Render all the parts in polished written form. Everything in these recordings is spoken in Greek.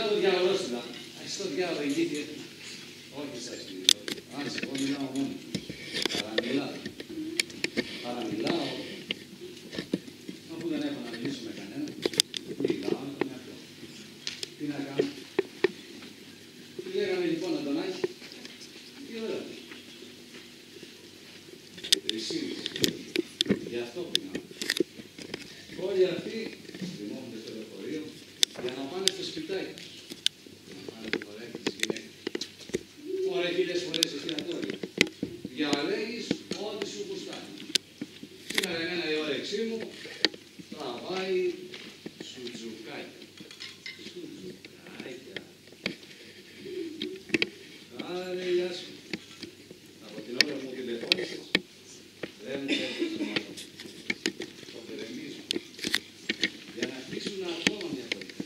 το διαβολόστηλα. Στο διάβολο, ηλίθιε. Όχι σας, κύριε. Άσε, εγώ μιλάω μόνο. Παραμιλάω. Αφού δεν έχω να μιλήσω με κανένα, μιλάω με τον εαυτό. Τι να κάνω. Τι λέγαμε λοιπόν να τον έχει. Τι ωραία. 3,5. Γι' αυτό πεινάω. Όλοι αυτοί δημόχονται στο λεωφορείο για να πάνε στο σπιτάκι τους. Να πάνε το χωράκι της γυναίκας. Ωραία, 1000 φορές εστιατόριο. Διαλέγεις ό,τι σου γουστάρει. Σήμερα εμένα η όρεξή μου τραβάει σουτζουκάκια. Σουτζουκάκια. Άρε, γεια σου. Από την ώρα που μου τηλεφώνησες, δεν μου έρθεις να μάθω. Το περεμίζω. Για να χτίσουν ακόμα μια χωριά.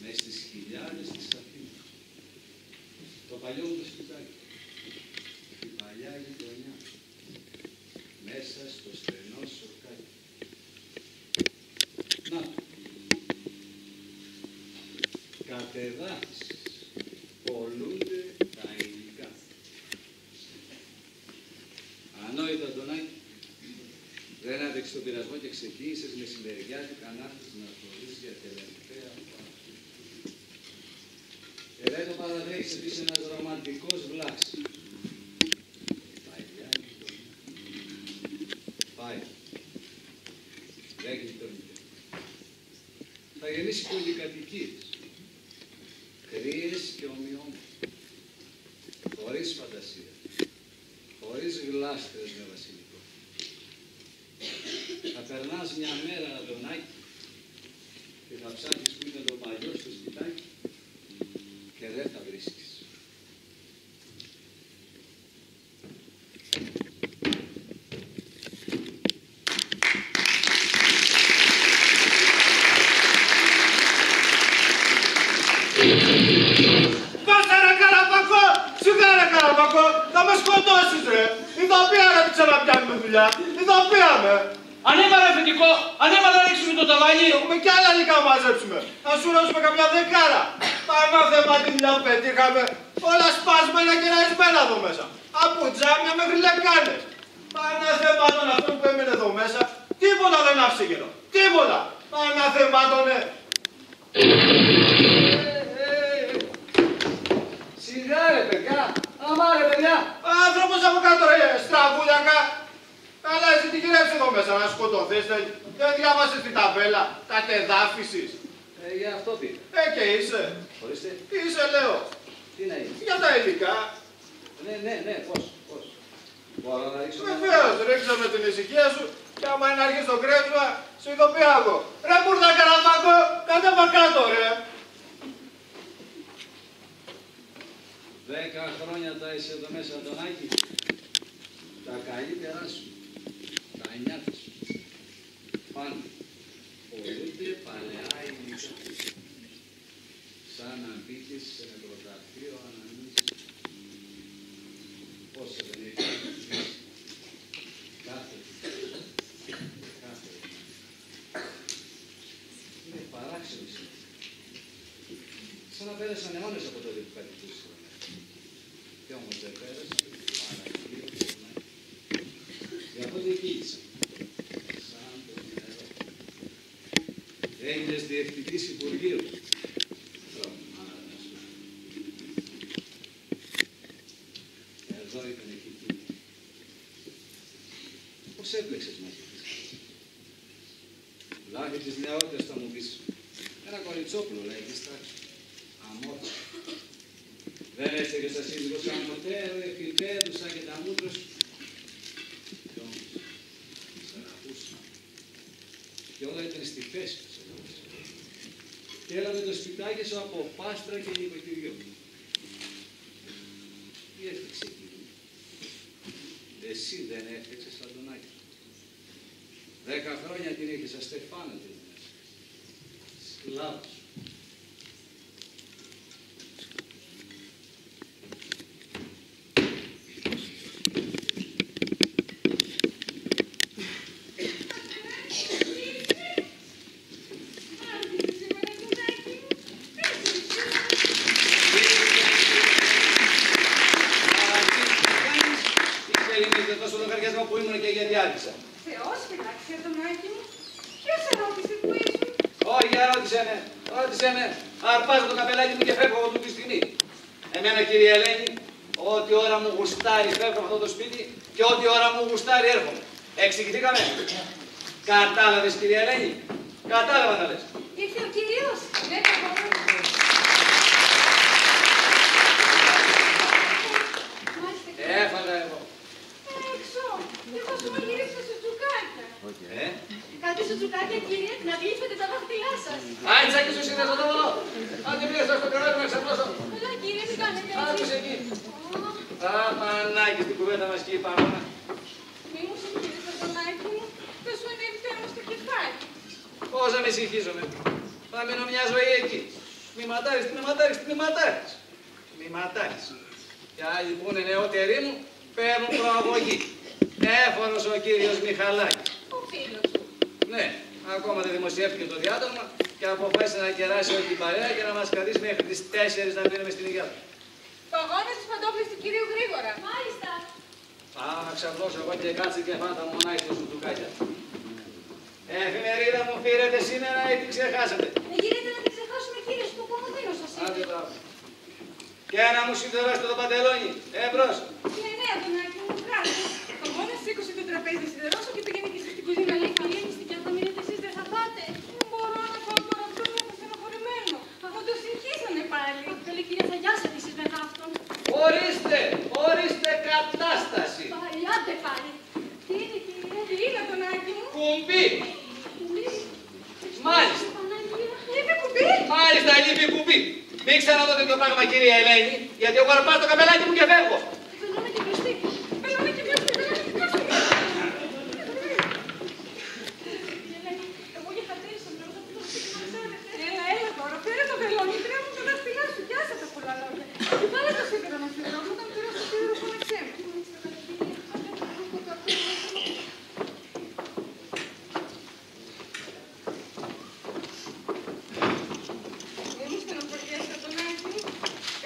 Μες στις χιλιάδες της Αθήνας. Το παλιό μου το σπιτάκι. Η παλιά γειτονιά. Μέσα στο στενό σοκάκι. Να. Κατεδάφισεις. Πολλούνται τα υλικά. Ανόητο Αντωνάκη. Δεν άντεξε τον πειρασμό και ξεκίνησες με συμπεριάτικα ανάρτηση να ασχολείς για τελευταία φορά. Εδώ το παραδέχεις ότι είσαι ένας ρομαντικός βλάς. Πάει. Δεν γλιτώνεται. Θα γεννήσει πολυκατοικίες. Κρύες και ομοιόμορφες. Χωρίς φαντασία. Χωρίς γλάστρες με βασιλικό. Θα περνάς μια μέρα Αντωνάκη και θα ψάχνεις που είναι το παλιό στο σπιτάκι και δεν θα βρίσκεις. Πάσα ρε Καραπακό! Σιγά ρε Καραπακό! Θα με σκοτώσεις ρε! Ηθοποιία ρε, ξαναπιάνουμε δουλειά! Ηθοποιία με! Ανέβα ρε αφεντικό! Ανέβα να ρίξουμε το ταβάνι! Έχουμε κι άλλα υλικά να μαζέψουμε! Να σου ρωτήσουμε καμιά δεκάρα! Πάμε θέμα τη δουλειά που πετύχαμε! Όλα σπασμένα και ραϊσμένα εδώ μέσα! Από τζάμια μέχρι λεκάνες! Πανά θεμάτων αυτών που έμεινε εδώ μέσα! Τίποτα δεν άφησε καιρό! Τίποτα! Πανά θεμάτωνε! Σιγά ρε παιδιά! Αμά ρε παιδιά! Άνθρωπος από κάτω ρε, στραβούλιακα! Καλά, εσύ τι γυρεύεις εδώ μέσα, να σκοτωθείς, δεν διάβασες την ταμπέλα, κατεδάφισης. Για αυτό πήρε. Και είσαι. Ορίστε. Είσαι, λέω. Τι να είναι. Για τα υλικά. Ναι, πώς. Μπορώ να ρίξω. Βεβαίως, ρίξε με την ησυχία σου και άμα είναι να αρχίσει το κρέμισμα, σου ειδοποιάγω. Ρε Μπούρδα Καραπάκο, κατέβα κάτω, ρε. 10 χρόνια τα είσαι εδώ μέσα, Αντωνάκη. Τα καλύτερά σου. Τα νιάτα σου. Πάνε. Πολλούνται παλαιά υλικά. Σαν να μπήκες σε νεκροταφείο αναμνήσεις. Πόσα δεν έχει. Κάθε. Είναι παράξενο σήμερα. Σαν να πέρασαν αιώνες από τότε που κατοικούσες. Και όμως δεν πέρασε. Για αυτό δεν κύλησα. Σαν το νερό. Έγινες διευθυντής Υπουργείου. Εδώ ήταν εκεί. Πώς έπλεξες μαζί της. Λάθη της νεότητας θα μου πεις. Ένα κοριτσόπουλο λέει της τάξης. Αμόρφωτο. Δεν έστεκε στα σύζυγο σαν νοτέρου, εφηπέδουσα και τα μούτρα σου. Κι όμως, σ' αγαπούσα. Και όλα ήταν στη θέση του. Και έλαβε το σπιτάκι σου από πάστρα και νοικοκυριό. Τι έφτιαξε εκεί. Εσύ δεν έφτιαξες Αντωνάκη. 10 χρόνια την είχες αστεφάνατη μέσα. Σκλάβος. ρώτησε με. Αρπάζω το καπελάκι μου και φεύγω από τη στιγμή. Εμένα, κύριε Ελένη, ό,τι ώρα μου γουστάρει φεύγω από αυτό το σπίτι και ό,τι ώρα μου γουστάρει έρχομαι. Εξηγηθήκαμε. Κατάλαβες, κύριε Ελένη. Κατάλαβα να λες. Ήρθε ο κύριος. Ναι, προχωρώ. Έφαγα εγώ. Έξω. Εγώ σου μαγείρεψα σουτζουκάκια. Κάτι σουτζουκάκια, κύριε, να γλύφετε τα δάχτυλά σας. Άντσα και σου συνδεσοδόβολο. Άντε πλήρες στο κρεβάτι να ξαπλώσω. Καλά, κύριε, μην κάνετε Άκουσε έτσι. εκεί. Πανάκι στην κουβέντα μας και η παρόνα. Μη μου συγχύζεις, Αντωνάκη μου. Θα σου ανέβει τέλος στο κεφάλι. Πώς να με συγχύζομαι. Θα μείνω μια ζωή εκεί. Μη ματάρεις, μη ματάρεις, μη ματάρεις. Μη ματάρεις. Και άλλοι που είναι νεότεροι μου παίρνουν προαγωγή. Έφορος ο κύριος Μιχαλάκης. Ο φίλος σου. Ναι, ακόμα δεν δημοσιεύτηκε το διάταγμα και αποφάσισε να κεράσει όλη την παρέα και να μας κρατήσει μέχρι τις 4 να πίνουμε στην υγεία του. Παγώνε στις παντόφλες του κυρίου γρήγορα. Μάλιστα. Να ξαπλώσω εγώ και κάτσε και φάτα μονάχη του σουτουκάκια. Εφημερίδα μου πήρετε σήμερα ή την ξεχάσατε. Γίνεται να την ξεχάσουμε, κύριε, στο κομμωδίνο σας Άντε είπε. μπράβο. Και να μου συντελώσετε το παντελόνι. Εμπρός. Ναι, Αντωνάκη μου, βγάλε. Ο μόνος σήκωσε το τραπέζι να σιδερώσω και πήγαινε και στην κουζίνα. Λέει, καλή νηστική, αν θα μείνετε εσείς δεν θα πάτε. Δεν μπορώ να πάω τώρα, αυτό είναι στενοχωρημένο. Μου το συγχύσανε πάλι. Καλή κυρία, θα γιάσετε εσείς μετά αυτόν. Ορίστε κατάσταση. Παλιάτε πάλι. Τι είναι, κύριε, τι είναι, Αντωνάκη μου. Κουμπί. Κουμπί. Μάλιστα. Παναγία, λείπει κουμπί. Μάλιστα, λείπει κουμπί. Μην ξαναδείτε το πράγμα, κυρία Ελένη, γιατί εγώ αρπάζω το καπελάκι μου και φεύγω. Πελώνε και μπροστή. Πελώνε και μπροστή. Πελώνε και μπροστή. Εγώ για χατήρι στον τρόπο που το ξέρετε. Έλα τώρα, φέρε το βελόνι, τρέμουν τα δάχτυλά σου, πιάσε τα πολλά λόγια. Και βάλε το σίδερο να σιδερώσω, όταν πήρω στο σίδερο φώναξέ με. Μην μου στενοχωριέσαι, Αντωνάκη.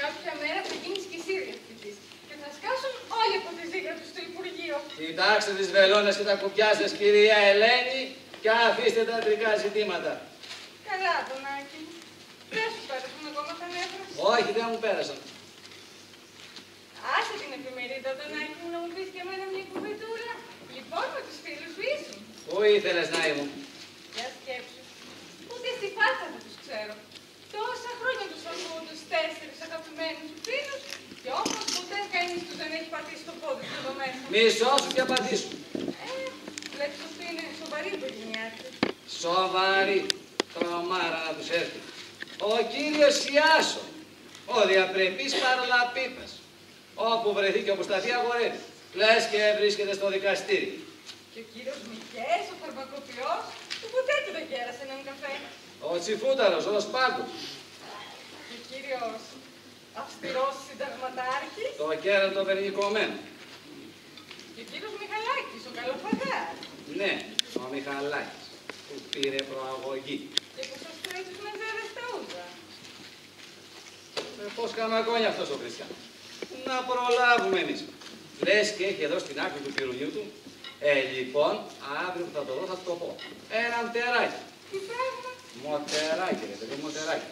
Κάποια μέρα θα γίνεις και εσύ διευθυντής. Και θα σκάσουν όλοι από τη ζύγρα του στο Υπουργείο. Κοιτάξτε τις βελόνες και τα κουπιά σας, κυρία Ελένη, και αφήστε τα αντρικά ζητήματα. Καλά, Αντωνάκη. Δεν σου πέρασαν ακόμα τα νεύρα. Όχι, δεν μου πέρασαν. Άσε την εφημερίδα, Αντωνάκη μου, να μου πεις και εμένα μια κουβεντούρα. Λοιπόν, με τους φίλους σου ήσουν. Πού ήθελες να ήμουν. Για σκέψου. Ούτε στη φάτσα δεν τους ξέρω. Τόσα χρόνια τους ακούω τους 4 αγαπημένους σου φίλους και όμως ποτέ κανείς τους δεν έχει πατήσει το πόδι του εδώ μέσα. Μισό σου και απαντήσου. Βλέπεις ότι είναι σοβαρή η οικογένειά. Σοβαρή. Τρομάρα να τους έρθει. Ο κύριος Ιάσο, ο διαπρεπής παραλαπίπας. Όπου βρεθεί και όπου σταθεί αγορεύει. Λες και βρίσκεται στο δικαστήριο. Και ο κύριος Μιχές, ο φαρμακοποιός, που ποτέ του δεν γέρασε έναν καφέ. Ο Τσιφούταρος, ο Σπάκος. Και ο κύριος αυστηρός συνταγματάρχης. Το κέρατο το περνικωμένο. Και ο κύριος Μιχαλάκης, ο καλοφαγάς. Ναι, ο Μιχαλάκης, που πήρε προαγωγή. Και που σας φέρει τους μεζέδες στα ούζα. Πώς καμακώνει αυτός ο Χριστιανός. Να προλάβουμε εμείς. Λες και έχει εδώ στην άκρη του πυρουνιού του. Λοιπόν, αύριο που θα το δω θα το πω. Ένα μτεράκι. Τι πράγμα. Μοτεράκι, ρε παιδί, μοτεράκι.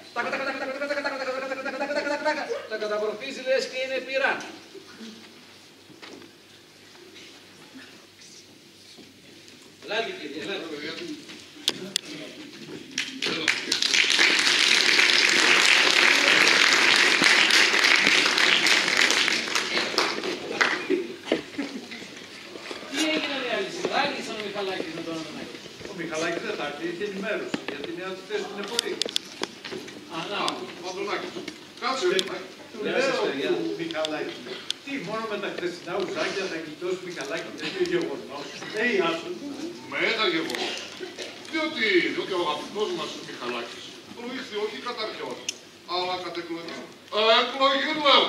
Τα καταπροφήσει λες και είναι πυράν. Λάγει κύριε, λάγει. Τι έγινε ρε Αλύση, λάγησαν ο Μιχαλάκης με τον Αντωνάκη. Ο Μιχαλάκης δεν θα έρθει, είχε ενημέρωση για τη νέα του θέση στην εφορή. Αντωνάκη, κάτσε ρε. Του λέω του Μιχαλάκη, τι μόνο με τα χθεσινά ουζάκια θα γλιτώσει Μιχαλάκη τέτοιο γεγονός. Άσο. Μέγα γεγονός. Διότι ο αγαπητός μας Μιχαλάκης προήλθε όχι κατά αρχαιότητα, αλλά κατ' εκλογή. Εκλογή λέω.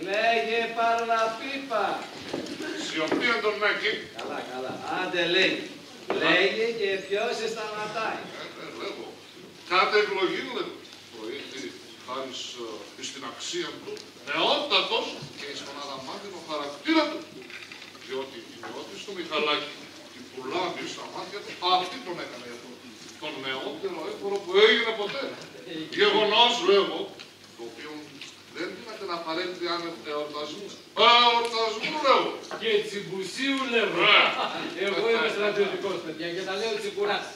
Λέγε παραπίπα. Σιωπή Αντωνάκη. Καλά, καλά. Άντε λέγε. Λέγε και ποιος σε σταματάει. Λέγω. Κατ' εκλογή λέω. Προήλθε χάρη στην αξία του, νεότατος και στον αδαμάντινο χαρακτήρα του. Διότι η νεότης του Μιχαλάκη, η πουλάβη στα μάτια του, αυτή τον έκανε τον νεό μεγαλύτερο έφορο που έγινε ποτέ. Γεγονός, λέγω, το οποίο δεν γίνεται να παρέλθει άνευ εορτασμού. Εορτασμού, λέγω. Και τσιμπουσίου λέγω. Εγώ είμαι στρατιωτικός, παιδιά, και τα λέω τσιμπουράς.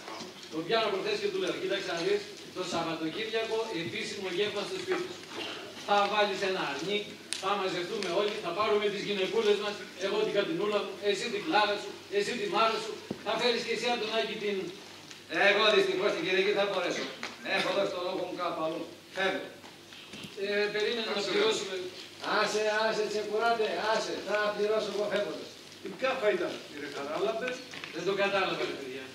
Τον πιάνω προχθές και του λέω, κοίταξε να δεις, το Σαββατοκύριακο επίσημο γεύμα στο σπίτι σου. Θα βάλεις ένα αρνί, θα μαζευτούμε όλοι, θα πάρουμε τις γυναικούλες μας, εγώ την Κατινούλα μου, εσύ την Κλάρα σου, εσύ τη Μάρα σου, θα φέρεις και εσύ Αντωνάκη την... Εγώ δυστυχώς την Κυριακή θα μπορέσω. Έχω δώσει το λόγο μου κάπου αλλού. Φεύγω. Περίμενα να πληρώσουμε. Άσε, τσεκουράτε, άσε. Θα πληρώσω εγώ φεύγοντας. Τι κάφα ήταν, κύριε Καράλαμπε. Δεν το κατάλαβα, ρε παιδιά.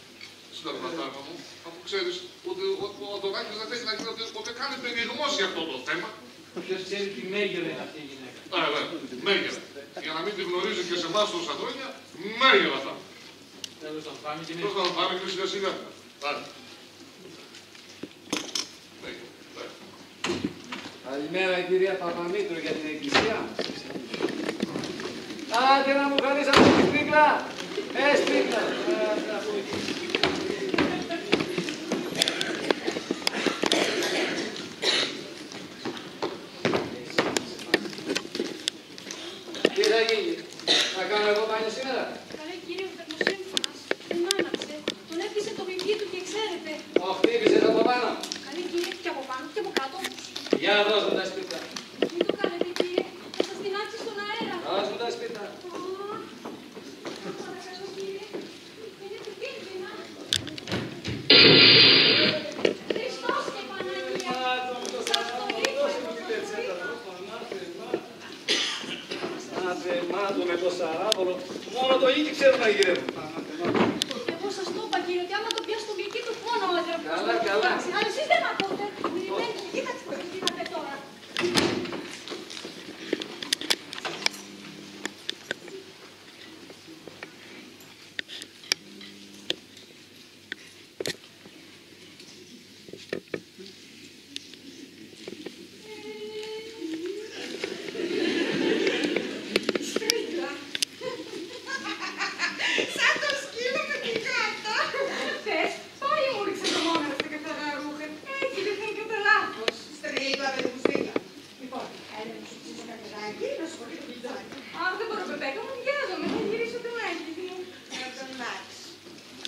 Συνταγματάρχα μου, αφού ξέρεις ότι ο Αντωνάκης δεν έχει να γίνει ποτέ καν περιγνώσει για αυτό το θέμα. Ποιος ξέρει τι μέγερα είναι αυτή η γυναίκα. Μέγερα. Για να μην τη γνωρίζει και σε εμάς τόσα χρόνια, μέγερα θα. Τέλος να πάμε και Πώς θα πάμε και σιγά σιγά. Καλημέρα κυρία Παπαμήτρου για την εκκλησία. Άντε να μου χαρείς από τη σπίκλα. Σπίκλα. Τι θα γίνει, θα κάνω εγώ μπάνιο σήμερα. Καλέ κύριε, ο θερμοσύμφωνας δεν άναψε. Τον έπεισε το βιβλίο του και ξέρετε. Το χτύπησες από πάνω. Καλέ κύριε, και από πάνω και από κάτω. Για δώσ' μου τα σπίτα. Μην το κάνετε κύριε, θα σας δυνάξει στον αέρα. Δώσ' μου τα σπίτα. Παρακαλώ κύριε, είναι επικίνδυνα. Χριστός και Παναγία. Σας το Μάτω με το σαράβολο, μόνο το ίδιο ξέρω να γυρεύω. Εγώ σας το είπα κύριε, ότι άμα το πιάσει στον γλυκή του φόνο ο αδερφός. Καλά, καλά. Αλλά εσείς δεν ακούτε. Περιμένετε, κοίταξτε τι γίνατε τώρα. Σαν το σκύλο με την κάτα. Θες, πάλι μου ρίξε το μόνο στα καθαρά ρούχα. Έτσι δεν θα είναι κατά λάθος. Στρίγλα, παιδί μου, στρίγλα. Λοιπόν, έλα να σου ψήσω κατεράκι, να σου κοπεί το πιτσάκι. Αχ, δεν μπορώ, Πεπέκα μου, βιάζομαι. Θα γυρίσω το μάκι μου. Αντωνάκης.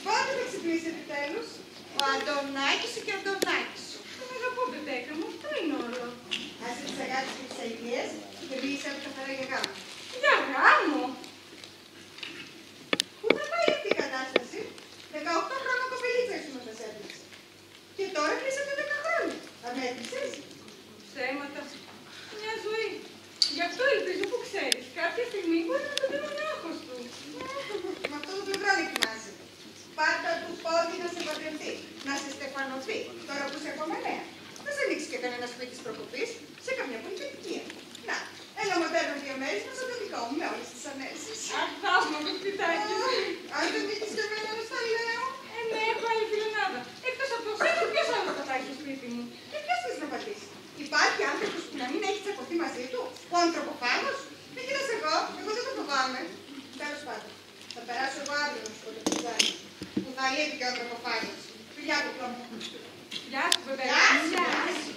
Πότε θα ξυπνήσει επιτέλους? Ο Αντωνάκης σου και ο Αντωνάκης σου. Τον αγαπώ, Πεπέκα μου, αυτό είναι όλο. Άσε τις αγάπης και τις αηδίες και πήγες από καθαρά για γάμο. Για γάμο. Πού θα πάει αυτή η κατάσταση? 18 χρόνια κοπελίτσα ήσουν όταν σε έπληξε. Και τώρα κλείσατε 10 χρόνια. Θα με έπληξες? Ψέματα. Μια ζωή. Γι' αυτό ελπίζω που ξέρεις. Κάποια στιγμή μπορεί να το δει μονάχος του. Με αυτό το πλευρό δεν κοιμάσαι. Πάρτα του πόδι να σε παντρευτεί, να σε στεφανωθεί. Τώρα που είσαι ακόμα νέα. Δεν σε ανοίξει και κανένα σπίτι προκοπής σε καμιά πολυκατοικία. Να, έλα μοντέρνο διαμέρισμα σαν το δικό μου με όλες τις ανέσεις. Αχ, θαύμα το σπιτάκι σου. Αν δεν μείνεις και εμένα να στα λέω. Ναι, έχω άλλη φιλενάδα. Εκτός από σένα, ποιος άλλος θα πάει στο σπίτι μου. Και ποιος θες να πατήσει? Υπάρχει άνθρωπος που να μην έχει τσακωθεί μαζί του? Ο ανθρωποφάγος? Μην κοιτάς εγώ δεν το φοβάμαι. Τέλος πάντων, θα περάσω εγώ αύριο να σου πω το πιτσάκι. Που θα λείπει και ο ανθρωποφάγος. Φιλιά του πλόμου. Γεια σου, Πεπέκα. Γεια σου.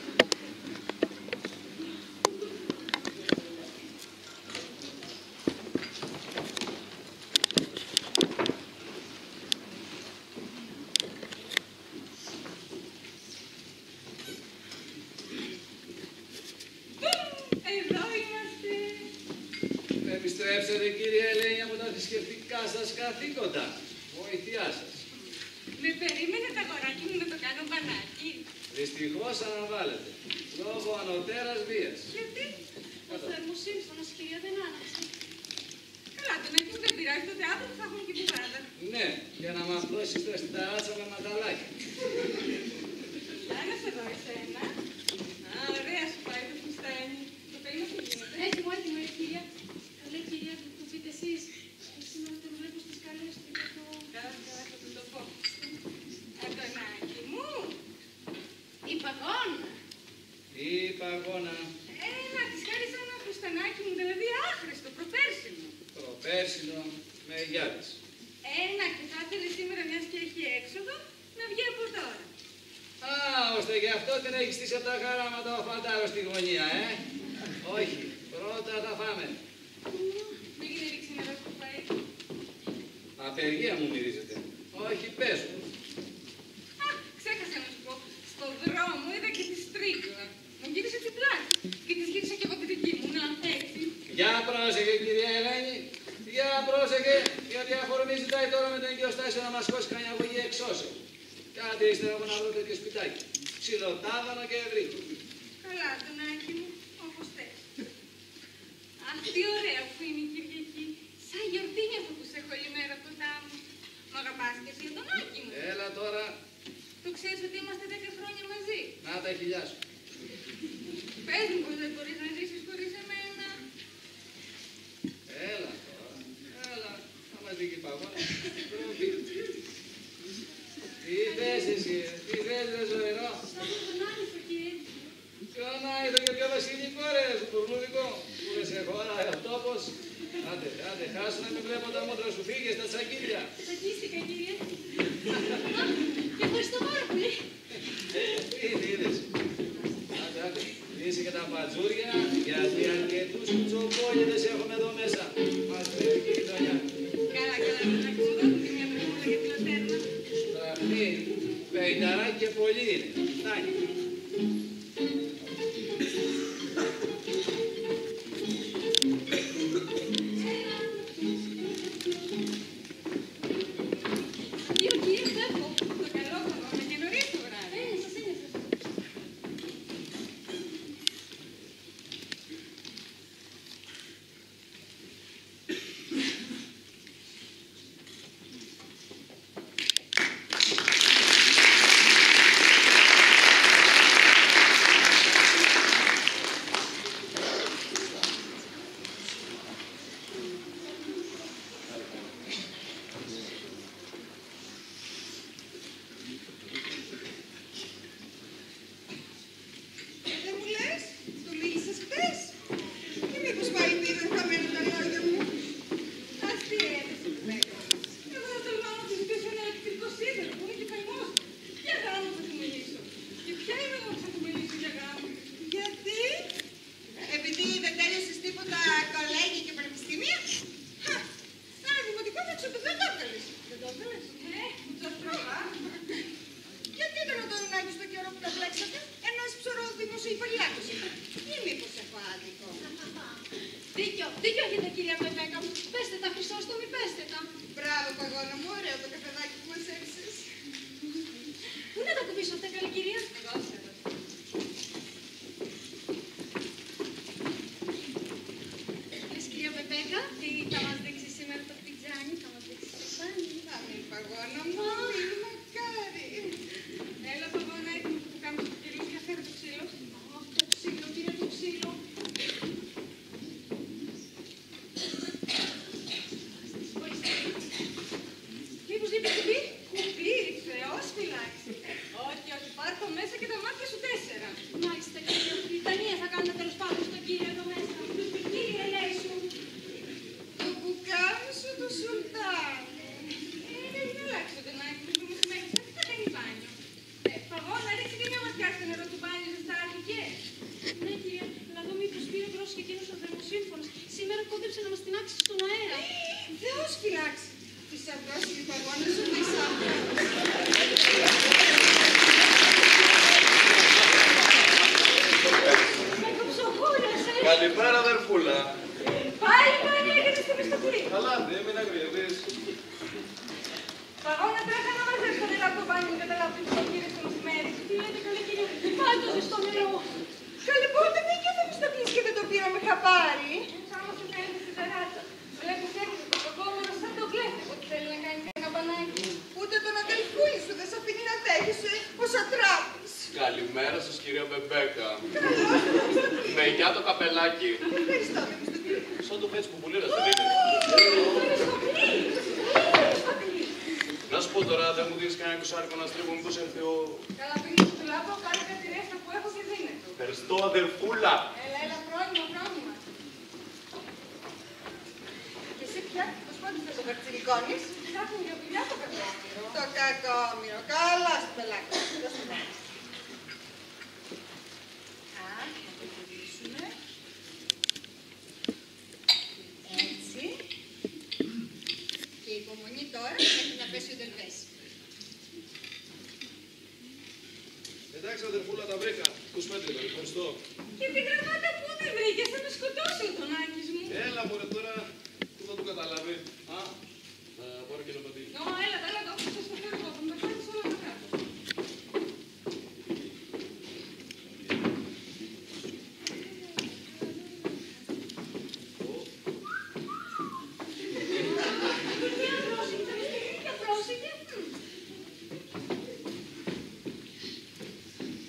Εδώ είμαστε. Επιστρέψατε κύριε Ελένη από τα θρησκευτικά σας καθήκοντα. Βοήθειά σας. Με περίμενε τα αγοράκι μου να το κάνω μπανάκι. Δυστυχώς αναβάλλεται. Λόγω ανωτέρας βίας. Γιατί? Ο θερμοσύμφωνος, κυρία, δεν άναψε. Καλά, τον έτοιμο δεν πειράζει, τότε αύριο θα έχουμε και κουβάντα. Ναι, για να μας δώσεις το στην ταράτσα με ματαλάκι. Άρα σε δω εσένα. Α, ωραία σου πάει το φουστάνι. Το παιδί μας τι γίνεται. Έτοιμο, κυρία. Καλέ, κυρία, το πείτε εσείς. Σήμερα τον βλέπω στις καλές του για το... Καλά, θα του το πω. Αντωνάκη μου. Η παγόνα. Η παγόνα. Να της χάρισα ένα φουστανάκι μου, δηλαδή άχρηστο, προπέρσινο. Προπέρσινο με γιάτης. Και θα ήθελε σήμερα, μιας και έχει έξοδο, να βγει από τώρα. γι' αυτό την έχει στήσει από τα χαράματα ο φαντάρο στη γωνία, Όχι, πρώτα θα φάμε. Μην ρίξει νερό στο φαΐ. Απεργία μου μυρίζετε. Όχι, πες μου. Ξέχασα να σου πω. Στον δρόμο είδα και τη στρίγκλα. Μου γύρισε την πλάτη. Και της γύρισα και εγώ τη δική μου. Να, έτσι. Για πρόσεχε, κυρία Ελένη. Για πρόσεχε, γιατί αφορμή ζητάει τώρα με τον οικειοστάσιο να μας κόσει κανένα αγωγή εξώσεων. Κάτι ύστερα από να βρω τέτοιο σπιτάκι. Ξυλοτάβανο και ευρύ. Καλά, Αντωνάκη μου, όπως θες. Αχ, τι ωραία που είναι η Κυριακή. Σαν γιορτή νιώθω που σε έχω όλη μέρα κοντά μου. Μ' αγαπάς και εσύ, Αντωνάκη μου. Έλα τώρα. Το ξέρεις ότι είμαστε 10 χρόνια μαζί. Να τα χιλιά σου. Πες μου πως δεν μπορείς να ζήσεις χωρίς εμένα. Έλα τώρα. Έλα. Θα μας δει και η παγόνα. Τι θες εσύ, τι θες ρε ζωηρό. Τον άνηθο, κύριε. Ποιον άνηθο και ποιο βασιλικό ρε, στο τουρνούδικο. Που δεν σε χώρα, ο τόπος. Άντε, χάσου να μην βλέπω τα μότρα σου, φύγε στα τσακίλια. Τσακίστηκα, κύριε. Και ευχαριστώ πάρα πολύ. Τι είδες. Άντε, λύσει και τα πατζούρια, γιατί αρκετούς κουτσομπόλιδες έχουμε εδώ μέσα. Μας πρέπει και η γειτονιά. Καλά, Αντωνάκη μου, δώσε μια μπρεμούλα για τη λατέρνα. Στραφή, πεϊταράκι και πολύ είναι. Φτάνει. Αντίο, κύριε, φεύγω. Το καλό θα πάμε και νωρίς το βράδυ. Σας ένιωσα. Δεν μου λες, του μίλησες χτες. Και μήπως πάλι πήγαν χαμένα τα λόγια μου. Ας τι έρευνες που έκανες. Εγώ θα τολμάω να του ζητήσω ένα ηλεκτρικό σίδερο που είναι και καημός. Για γάμο θα του μιλήσω. Και ποια είμαι εγώ που θα του μιλήσω για γάμο. Γιατί? Επειδή δεν τέλειωσες τίποτα κολέγια και πανεπιστήμια. Ένα δημοτικό έξοδο δεν το έκανες. Δεν το ήθελες. Μου το στρώβα. Γιατί δεν το δουνάκι στο καιρό που τα μπλέξατε, ενώ είσαι ψωρός δημοσιοϊπαλλιάκος. Ή μήπως έχω άδικο. Δίκιο έχετε, κυρία Πεπέκα μου. Πέστε τα, Χρυσόστομη, πέστε τα. Μπράβο, παγώνα μου, ωραίο το καφεδάκι που μας έριξες. Πού να τα κουμπίσω αυτά, καλή κυρία. Εγώ ξέρω. Λες, κυρία Πεπέκα, τι θα μας δείξει σήμερα το πιτζάνι, θα μας δείξει το πάνι. Να μην παγώνα μου, μην μακάρι. Έλα, παγώνα, έτοιμο που κάνουμε στο κυρίου για φέρε το ξύλο. Αχ, το ξύλο, κύριε, το ξύλο. Μήπως λείπει κουμπί. Κουμπί, Θεός φυλάξει. Όχι, όχι, πάρ' το μέσα και τα μάτια σου 4. Μάλιστα, κύριε, λιτανία θα κάνουμε τέλος πάντων στον κύριο εδώ μέσα. Κύριε, λέει σου. Το μπουκάμι σου του Σουλτάνου. Δεν αλλάξει το τονάκι μου, το μεσημέρι θα κάνει μπάνιο. Παγώνα, ρίξει και μια ματιά στο νερό του μπάνιου, ζεστάθηκε. Ναι, κύριε, αλλά εδώ μήπως πήρε μπρος και εκείνος ο θερμοσύμφωνος. Σήμερα κόντεψε να μας τεινάξει στον αέρα. Θεός φυλάξει. Θησαυρός η παγώνα σου θησαυρός. Με κοψοχούλες, Καλημέρα, αδερφούλα. Πάλι πάλι έγινε στο μισθοπουρί. Καλά, δεν μην αγριεύεις. Παγώνα, τρέχα να μαζέψω το νερό από το μπάνιο και καταλάβει το κύριε στο μεσημέρι. τι λέτε, καλή κυρία, πάλι το ζεστό νερό. Καλή πότε μπήκε το μισθοπλής και δεν το πήραμε χαπάρι. Άμα σου φαίνεται στη ταράτσα. Βλέπεις έρχεται το κακόμορο σαν το κλέφτη που θέλει να κάνει ένα καμπανάκι. Ούτε τον αδελφούλη σου δεν σ' αφήνει να δέχεσαι ως ατράπης. Καλημέρα σας, κυρία Μπεμπέκα. Με γεια το καπελάκι. Ευχαριστώ, με μισθοπλή. Σαν το φέτσι που πουλήρας, δεν είναι. Να σου πω τώρα, δεν μου δίνεις κανένα κουσάρικο να στρίβω, μήπως έρθει ο... Καλά, πήγαινε στο λάπο, πάρε κάτι ρέστα που έχω και δίνε του. Ευχαριστώ, αδερφούλα. Έλα, πρόβλημα, πρόβλημα. Και εσύ πια, πώς πότε θες το καρτσιλικόνεις. Ψάχνουν για δουλειά το κακόμορο. Το κακόμοιρο, καλά στο πελάκι. Δώστε μου. Εντάξει, αδερφούλα, τα βρήκα. 25 ήταν, ευχαριστώ. Και την γραμμάτα πού τη βρήκες, θα με σκοτώσει ο Τονάκης μου. Έλα, μωρέ, τώρα που θα το καταλάβει. Α, θα πάρω και ένα πατήλι. Έλα, το έχω στο φέρω, θα με πάρεις όλα τα κάτω.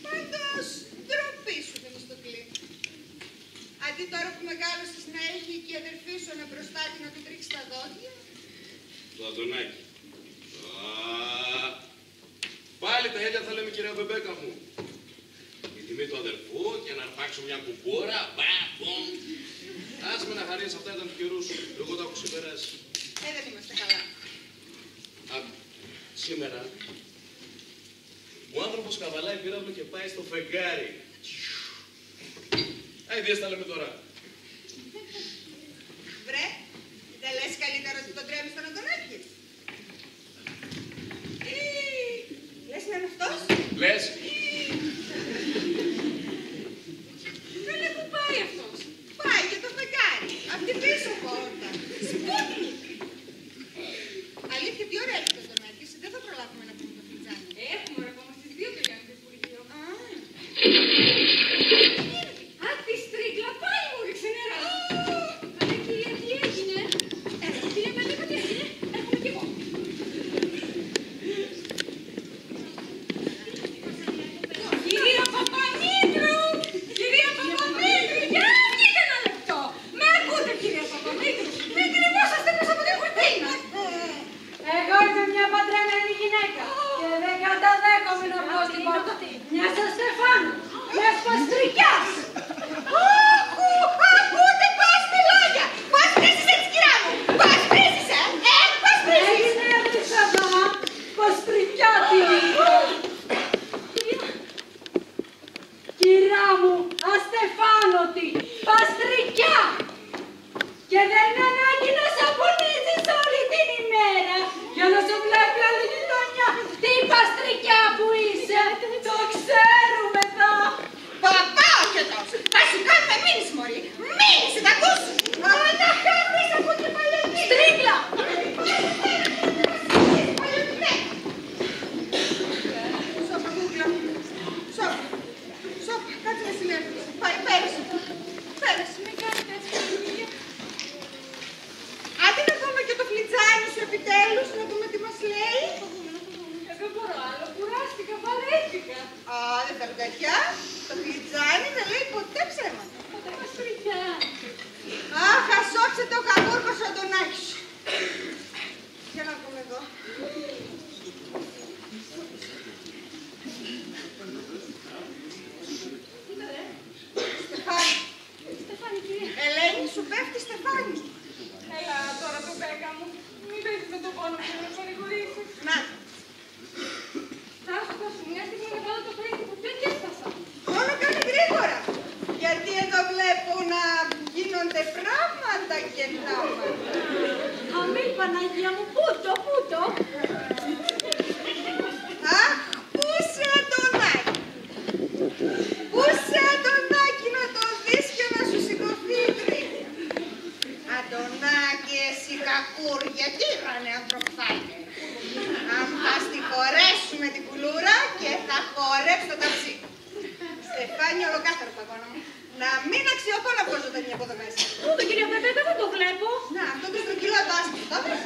Πάντως, ντροπή σου, Θεμιστοκλή. Αντί τώρα που μεγάλωσες να έχει και η αδερφή σου ένα μπροστάτι να του τρίξει τα δόντια. Το Αντωνάκι. Πάλι τα ίδια θα λέμε, κυρία Μπεμπέκα μου. Η τιμή του αδερφού και να αρπάξω μια κουμπόρα. Μπαμ. Άσε με να χαρείς, αυτά ήταν του καιρού σου. Εγώ τα έχω ξεπεράσει. Δεν είμαστε καλά. Σήμερα ο άνθρωπος καβαλάει πύραυλο και πάει στο φεγγάρι. Αιδίες τα λέμε τώρα. Βρε, δεν λες καλύτερα ότι τον τρέμεις τον Αντωνάκη. Λες να είναι αυτός. Λες. Καλέ που πάει αυτός. Πάει για το φεγγάρι. Απ' την πίσω πόρτα. Σπούτνικ. Αλήθεια, τι ώρα έρχεται ο Αντωνάκης. Δεν θα προλάβουμε να πούμε το φλιτζάνι. Έχουμε ακόμα στις 2 πηγαίνουν στο Υπουργείο. Τη στρίκλα πάλι μου ρίξε νερά. Καλέ κυρία, τι έγινε. Κυρία, με τι έγινε. Έρχομαι κι εγώ. Κυρία Παπαμήτρου! Κυρία Παπαμήτρου! Για βγείτε ένα λεπτό! Με ακούτε, κυρία Παπαμήτρου! Μην κρυβόσαστε μέσα από την κουρτίνα! Εγώ είμαι μια παντρεμένη γυναίκα και δεν καταδέχομαι να βγω στην πόρτα μιας Στεφάνου, μιας παστρικιάς. Ακούτε πώς μιλάγια! Πώς βρίζεις έτσι, κυρά μου! Πώς βρίζεις, πώς βρίζεις! Έγινε Ελισαβά, παστρικιά τη κυρά μου, αστεφάνωτη, παστρικιά. Και δεν είναι ανάγκη να σαπονίζεις όλη την ημέρα για να σου βλέπει άλλη γειτονιά. Τι παστρικιά που είσαι, το ξέρουμε εδώ. Παπάοχετος! Θα σου κάνουμε μήνυση, μωρή! Μήνυση, τα ακούς! Να χάνεις από την παλαιονή! Στρίκλα! Σώπα, κούκλα. Σώπα. Σώπα, κάτσε να συνέρθεις. Πάει, πέρασε. Πέρασε. Με κάνετε έτσι, κυρία. Άντε να δούμε και το φλιτζάνι σου επιτέλους, να δούμε τι μας λέει. Δεν μπορώ άλλο, κουράστηκα, βαρέθηκα. Δεν θα τέτοια. Το φλιτζάνι δεν λέει ποτέ ψέματα. Ποτέ παστρικιά. Αχ, ασόψετε ο χαμούρκος ο Αντωνάκης. Για να πούμε εδώ. Στεφάνη. Στεφάνη, κυρία. Ελένη, σου πέφτει Στεφάνη. Έλα τώρα, Μπεμπέκα μου. Μην παίζεις με το πόνο μου να με παρηγορήσεις. Να. Θα σου μια στιγμή να βάλω το φρέσκι που δεν έφτασα. Μόνο κάνε γρήγορα. Γιατί εδώ βλέπω να γίνονται πράγματα και πράγματα. Αμή, Παναγία μου, πούτο, πούτο. Αχ, πού σε Αντωνάκη. Πού σε Αντωνάκη να το δεις και να σου σηκωθεί η τρίχα. Αντωνάκη, εσύ κακούρια, τι είχανε ανθρωπφάκια. Αν θα στη χωρέσουμε την κουλούρα και θα χορέψω το ταψί. Στεφάνη, ολοκάθαρο παγώνα μου. Να μην αξιωθώ να βγω ζωντανή από εδώ μέσα. Πού το κυρία Μπεμπέκα, δεν το βλέπω. Να, αυτό το στρογγυλό μπάσκετ, το δεις.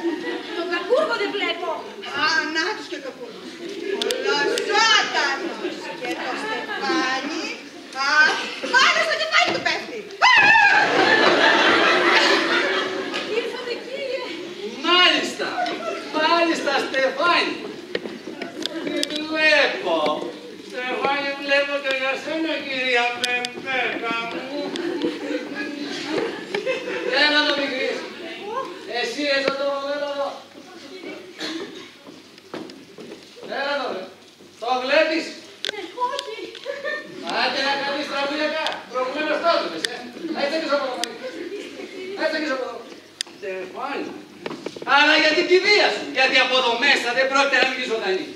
Το κακούργο δεν βλέπω. Α, να τους και το κούρκο. Ολοσότανος. Και το Στεφάνι. Α, πάνω στο κεφάλι του πέφτει. Ήρθατε, κύριε. Μάλιστα! Μάλιστα, Στεφάνη! Τι βλέπω! Στεφάνη, βλέπω και για σένα, κυρία Μπεμπέκα μου. Έλα εδώ, μικρή. Εσύ εδώ το μοντέλο εδώ. Έλα εδώ, ρε. Το βλέπεις? Ναι, όχι. Άντε να κάνεις τραγουδιακά. Προηγουμένως το έδωσες, Έτσι και από εδώ. Έτσι και από εδώ. Στεφάνη. Αλλά για την κηδεία σου. Γιατί από εδώ μέσα δεν πρόκειται να βγει ζωντανή.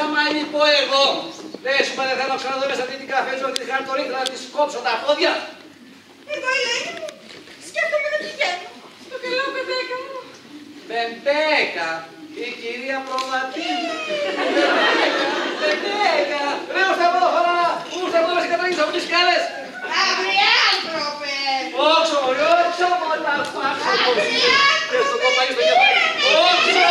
άμα λυπώ εγώ. Δεν σου δεν θέλω να ξαναδώ μέσα αυτή την καφέτζο, αυτή τη χαρτορίχλα, να της κόψω τα πόδια. Εγώ, Ελένη μου, σκέφτομαι να πηγαίνω. Στο καλό, παιδέκα μου. Μπεμπέκα, η κυρία Προβατίνη. Μπεμπέκα. Ρε, ώστε από εδώ χώρα, ώστε από εδώ σε καταγγείς από τις σκάλες. Αγριάνθρωπε! Όξο, όξο, πολλά φάξω. Και στο κοπάκι στο κεφάλι. Όξο!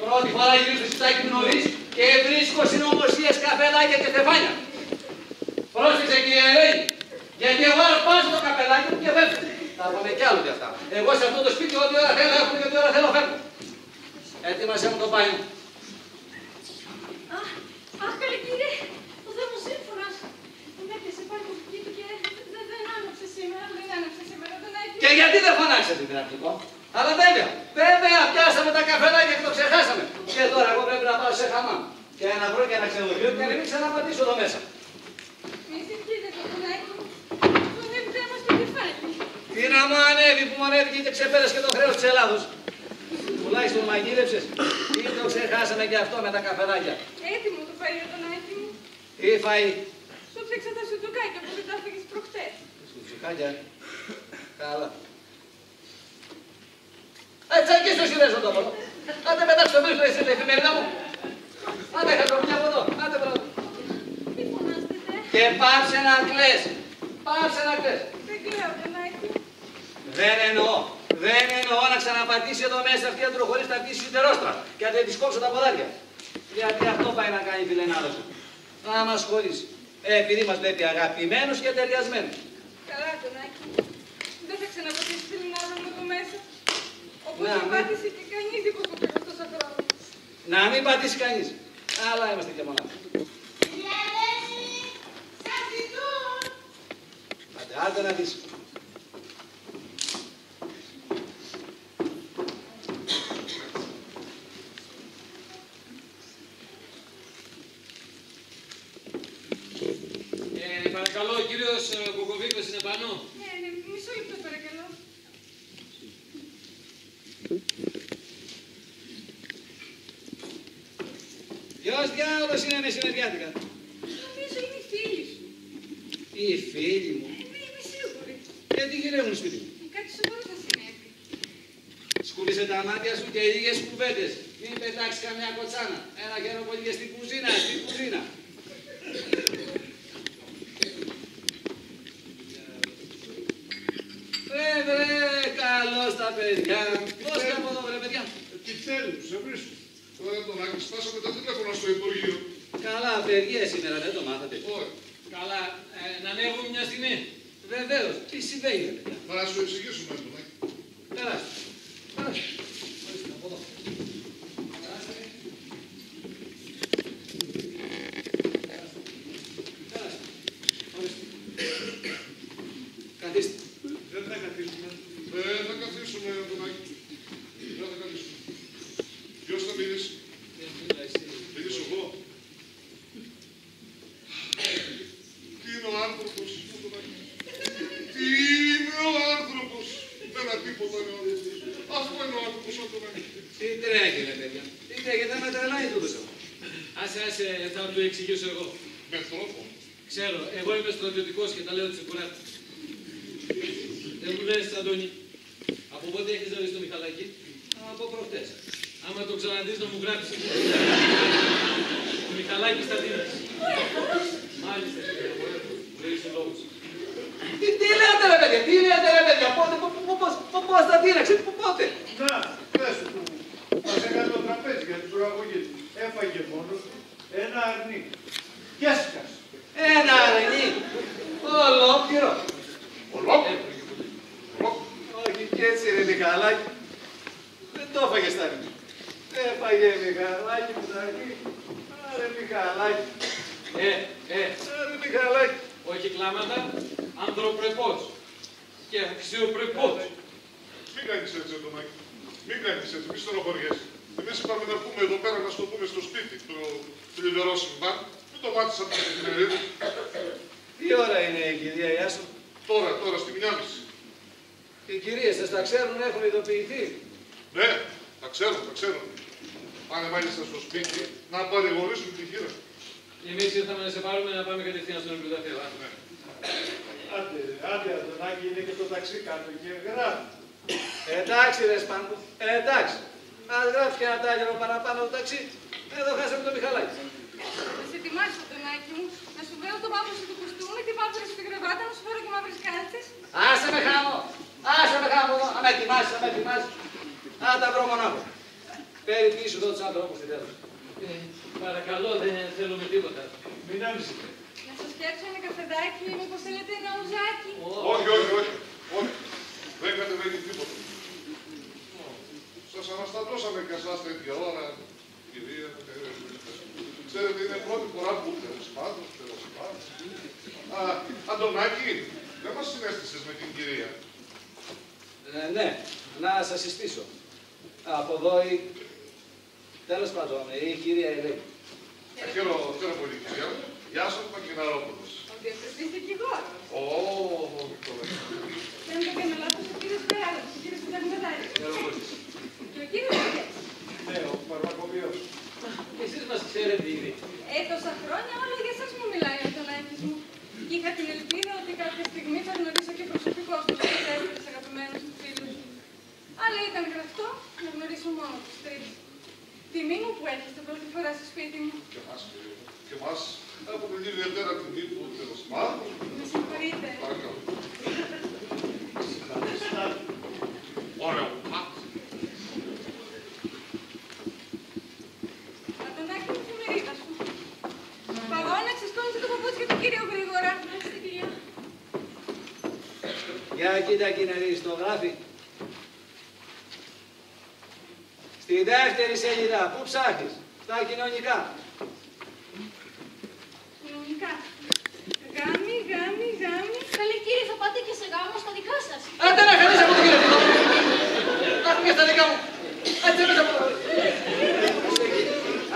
Πρώτη φορά γυρίζω στο σιτάκι μου νωρίς και βρίσκω συνωμοσίες, καπελάκια και στεφάνια. Πρόσεξε κύριε Ελένη, γιατί εγώ αρπάζω το καπελάκι μου και φεύγω. Θα πούμε κι άλλο κι αυτά. Εγώ σε αυτό το σπίτι ό,τι ώρα θέλω έχω και ό,τι ώρα θέλω φεύγω. Έτοιμασέ μου το μπάνιο. Αχ, καλή κύριε, ο δέμος σύμφωνας. Τον έπιασε πάλι το κουκί του και δεν άναψε σήμερα. Δεν άναψε σήμερα τον Άγιο. Και γιατί δεν φωνάξατε την αρχικό. Αλλά βέβαια, πιάσαμε τα καφεδάκια και το ξεχάσαμε. Και τώρα εγώ πρέπει να πάω σε χαμάμ. Και να βρω και ένα ξενοδοχείο και να μην ξαναπατήσω εδώ μέσα. Μη συγχύζετε τον Άγιο. Τον ανέβει θέμα στο κεφάλι. Τι να μου ανέβει που μου ανέβηκε και ξεπέρασε και το χρέος της Ελλάδος. Τουλάχιστον μαγείρεψες ή το ξεχάσαμε και αυτό με τα καφεδάκια. Έτοιμο το φαΐ για τον Άγιο μου. Τι φαΐ. Στο ψήξα τα σουτουκάκια που δεν τα έφεγες προχτές. Σουτουκάκια. Καλά. Έτσι αγγείς το συνδέσω το μόνο. Άντε μετά στο βρίσκω εσύ την εφημερίδα μου. Άντε χαζομιά από εδώ. Άντε πράγμα. Μη φωνάζετε. Και πάψε να κλαις. Πάψε να κλαις. Δεν κλαίω τον Άγιο. Δεν εννοώ να ξαναπατήσει εδώ μέσα αυτή η αντροχωρής θα πτήσει σιδερόστρα και να της κόψω τα ποδάρια. Γιατί αυτό πάει να κάνει η φιλενάδα σου. Να μας χωρίσει. Επειδή μας βλέπει αγαπημένους και ταιριασμένους. Καλά τον Άγιο. Δεν θα ξαναπατήσει τη φιλενάδα μου εδώ μέσα. Όπως Να, δεν πάτησε και κανείς δίχως το πήγα τόσα χρόνια. Να μην πατήσει κανείς. Αλλά είμαστε και μονάχοι. Άντε να δεις. Παρακαλώ, ο κύριος Κοκοβίκος είναι πάνω. Ναι, μισό λεπτό παρακαλώ. Ποιος διάολος είναι μεσημεριάτικα. Νομίζω είναι οι φίλοι σου. Οι φίλοι μου. Είμαι σίγουρη. Γιατί γυρεύουν σπίτι μου. Κάτι σοβαρό θα συνέβη. Σκούπισε τα μάτια σου και λίγες κουβέντες. Μην πετάξει καμιά κοτσάνα. Ένα γέρο που πήγε στην κουζίνα, στην κουζίνα. Καλώς τα παιδιά. Πώς και από εδώ, βρε παιδιά. Τι θέλουν, σε βρίσκω. Τώρα τον Άκη στάσαμε τα τηλέφωνα στο Υπουργείο. Καλά, απεργία σήμερα, δεν το μάθατε. Όχι. Καλά, να ανέβουμε μια στιγμή. Βεβαίως, τι συμβαίνει, ρε παιδιά. Θα σου εξηγήσουμε τον Άκη. Περάστε. Περάστε. Ορίστε, από εδώ. Περάστε. Περάστε. Ορίστε. Καθίστε. Δεν θα καθίσουμε. Δεν θα καθίσουμε, τον Άκη. Δεν θα καθίσουμε. Ποιος θα μιλήσει. Μιλήσω εγώ. Τι είναι ο άνθρωπος. Τι είναι ο άνθρωπος. Ένα τίποτα είναι ο άνθρωπος. Αυτό είναι ο άνθρωπος, τον Άκη. Τι τρέχει, ρε παιδιά. Τι τρέχει, δεν με τρελάει τούτος εδώ. Άσε, θα του εξηγήσω εγώ. Με τρόπο. Ξέρω, εγώ είμαι στρατιωτικός και τα λέω της Σικουράτης. Δεν μου λες, Αντώνη, από πότε έχεις δει στο Μιχαλάκη. Από προχτές. Άμα το ξαναδείς να μου γράψεις. Ο Μιχαλάκης θα δίνεις. Μάλιστα, μου λέει λόγους. Τι λέτε ρε παιδιά, τι λέτε ρε παιδιά, πώς θα δίναξε, πότε. Να, πες του, μας έκανε το τραπέζι για την προαγωγή του. Έφαγε μόνος του ένα αρνί. Και έσκασε. Ένα αρνί, ολόκληρο. Ολόκληρο. Όχι και έτσι ρε Μιχαλάκη, δεν το έφαγε στα αρνί. Έφαγε Μιχαλάκη μου τα αρνί. Άρε Μιχαλάκη. Άρε Μιχαλάκη. Όχι κλάματα, ανθρωπρεπώς. και αξιοπρεπώς. Μην κάνεις έτσι, Αντωνάκη. Μην κάνεις έτσι, μη στενοχωριέσαι. Εμείς είπαμε να πούμε εδώ πέρα, να στο πούμε στο σπίτι, το θλιβερό συμβάν. Μην το μάθεις από την εφημερίδα. Τι ώρα είναι η κυρία Ιάσο? Τώρα, στη 1:30. Οι κυρίες σας τα ξέρουν, έχουν ειδοποιηθεί. Ναι, τα ξέρουν. Πάνε μάλιστα στο σπίτι να παρηγορήσουν τη χείρα. Εμείς ήρθαμε να σε πάρουμε να πάμε κατευθείαν στον Εμπλουταφείο. Ναι. Άντε, Αντωνάκη, είναι και το ταξί κάτω και γράφει. Εντάξει ρε Σπάνκο, εντάξει. Ας γράφει και ένα τάγερο παραπάνω το ταξί. Εδώ χάσαμε το Μιχαλάκι. Να σε ετοιμάσεις, Αντωνάκη μου, να σου βγάλω το πάπλο σου του κουστούμι, τη μαύρη σου τη γραβάτα, να σου φέρω και μαύρες κάλτσες. Άσε με χάμω εδώ. Αν με ετοιμάσεις. Να τα βρω μονάχο. Φέρει πίσω εδώ τους άνθρωπους στη τέλος. Παρακαλώ, δεν θέλουμε τίποτα. Μην ανησυχείτε. Να σας φτιάξω ένα καφεδάκι, μήπως θέλετε ένα ουζάκι. Όχι. Δεν κατεβαίνει τίποτα. Σας αναστατώσαμε και εσάς τέτοια ώρα, κυρία. Ξέρετε, είναι πρώτη φορά που τέλος πάντων. Αντωνάκη, δεν μας συνέστησες με την κυρία. Ναι, να σας συστήσω. Από εδώ τέλος πάντων, η κυρία Ελένη. Χαίρομαι πολύ, κυρία. Γεια σας, Παγκιναρόπουλος. Ο διευθυντής δικηγόρος. Δεν το κάνω λάθος, ο κύριος Περάλος, ο κύριος Συνταγματάρχης. Και ο κύριος Βαγγέλης. Ναι, ο φαρμακοποιός. Εσείς μας ξέρετε ήδη. Τόσα χρόνια όλα για εσάς μου μιλάει ο Αντωνάκης μου. Και είχα την ελπίδα ότι κάποια στιγμή θα γνωρίσω και προσωπικώς τους τέσσερις αγαπημένους του φίλους. Αλλά ήταν γραφτό να γνωρίσω μόνο τους τρεις. Τιμή μου που έρχεστε πρώτη φορά στο σπίτι μου. Και εμάς, από την ιδιαίτερα τιμή που τέλος πάντων. Με συγχωρείτε. Παρακαλώ. Ωραίο. Αντωνάκη μου, εφημερίδα σου. Παγώνα, ξεσκόνησε το παπούτσι του κύριου γρήγορα. Στην κυρία. Για κοίτα κοινερή, το γράφει. Στη δεύτερη σελίδα, πού ψάχνεις? Στα κοινωνικά. Κοινωνικά. Γάμι. Καλή κύριε, θα πάτε και σε γάμο στα δικά σας. Άντε να χαλείς από το κύριο. Άκου και στα δικά μου. Άντε μέσα από το.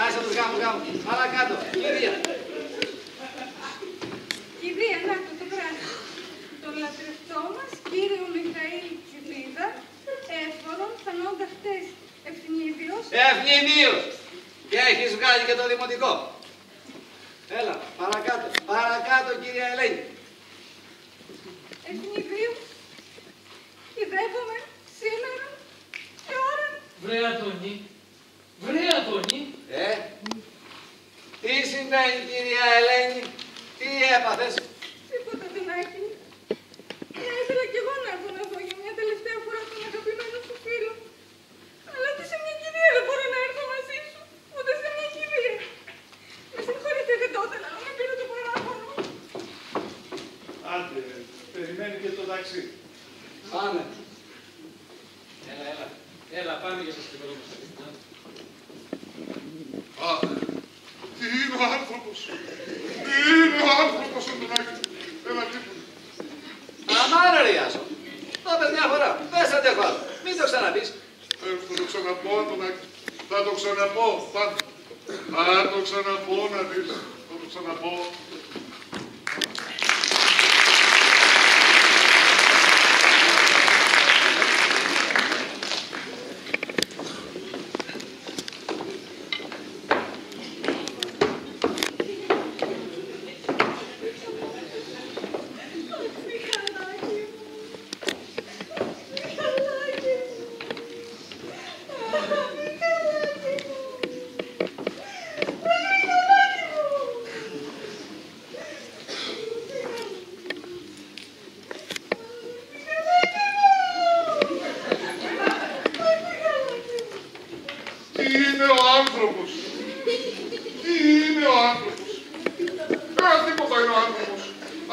Άσε τους γάμους. Παρακάτω, κυρία. Κυρία, να το γράφει. Το λατρευτό μας, κύριο Μιχαήλ Κιβίδα, έφορον, θανόντα χτες Ευθυνίδιος. Και έχεις βγάλει και το δημοτικό. Έλα, παρακάτω κυρία Ελένη. Ευθυνιδίου, κυδεύομαι σήμερα και ώρα. Βρε Αντώνη. Τι συμβαίνει κυρία Ελένη, τι έπαθες? Τίποτα, Αντωνάκη. Ήθελα κι εγώ να έρθω να δω για μια τελευταία φορά τον αγαπημένο σου φίλο. Αλλά ούτε σε μια κηδεία δεν μπορώ να έρθω μαζί σου. Ούτε σε μια κηδεία. Με συγχωρείτε, δεν το ήθελα, αλλά με πήρε το παράπονο. Άντε, περιμένει και το ταξί. Πάμε. Έλα, πάμε για το στιγμερό μας. Αχ, τι είναι ο άνθρωπος. Αντωνάκη. Ένα τίποτα. Αμάρα ρε Ιάσο. Το πες μια φορά. Δεν σε αντέχω άλλο. Μην το ξαναπείς. Θα το ξαναπώ, Αντωνάκη. Θα το ξαναπώ, πάντα. Θα το ξαναπώ, να δεις. Θα το ξαναπώ.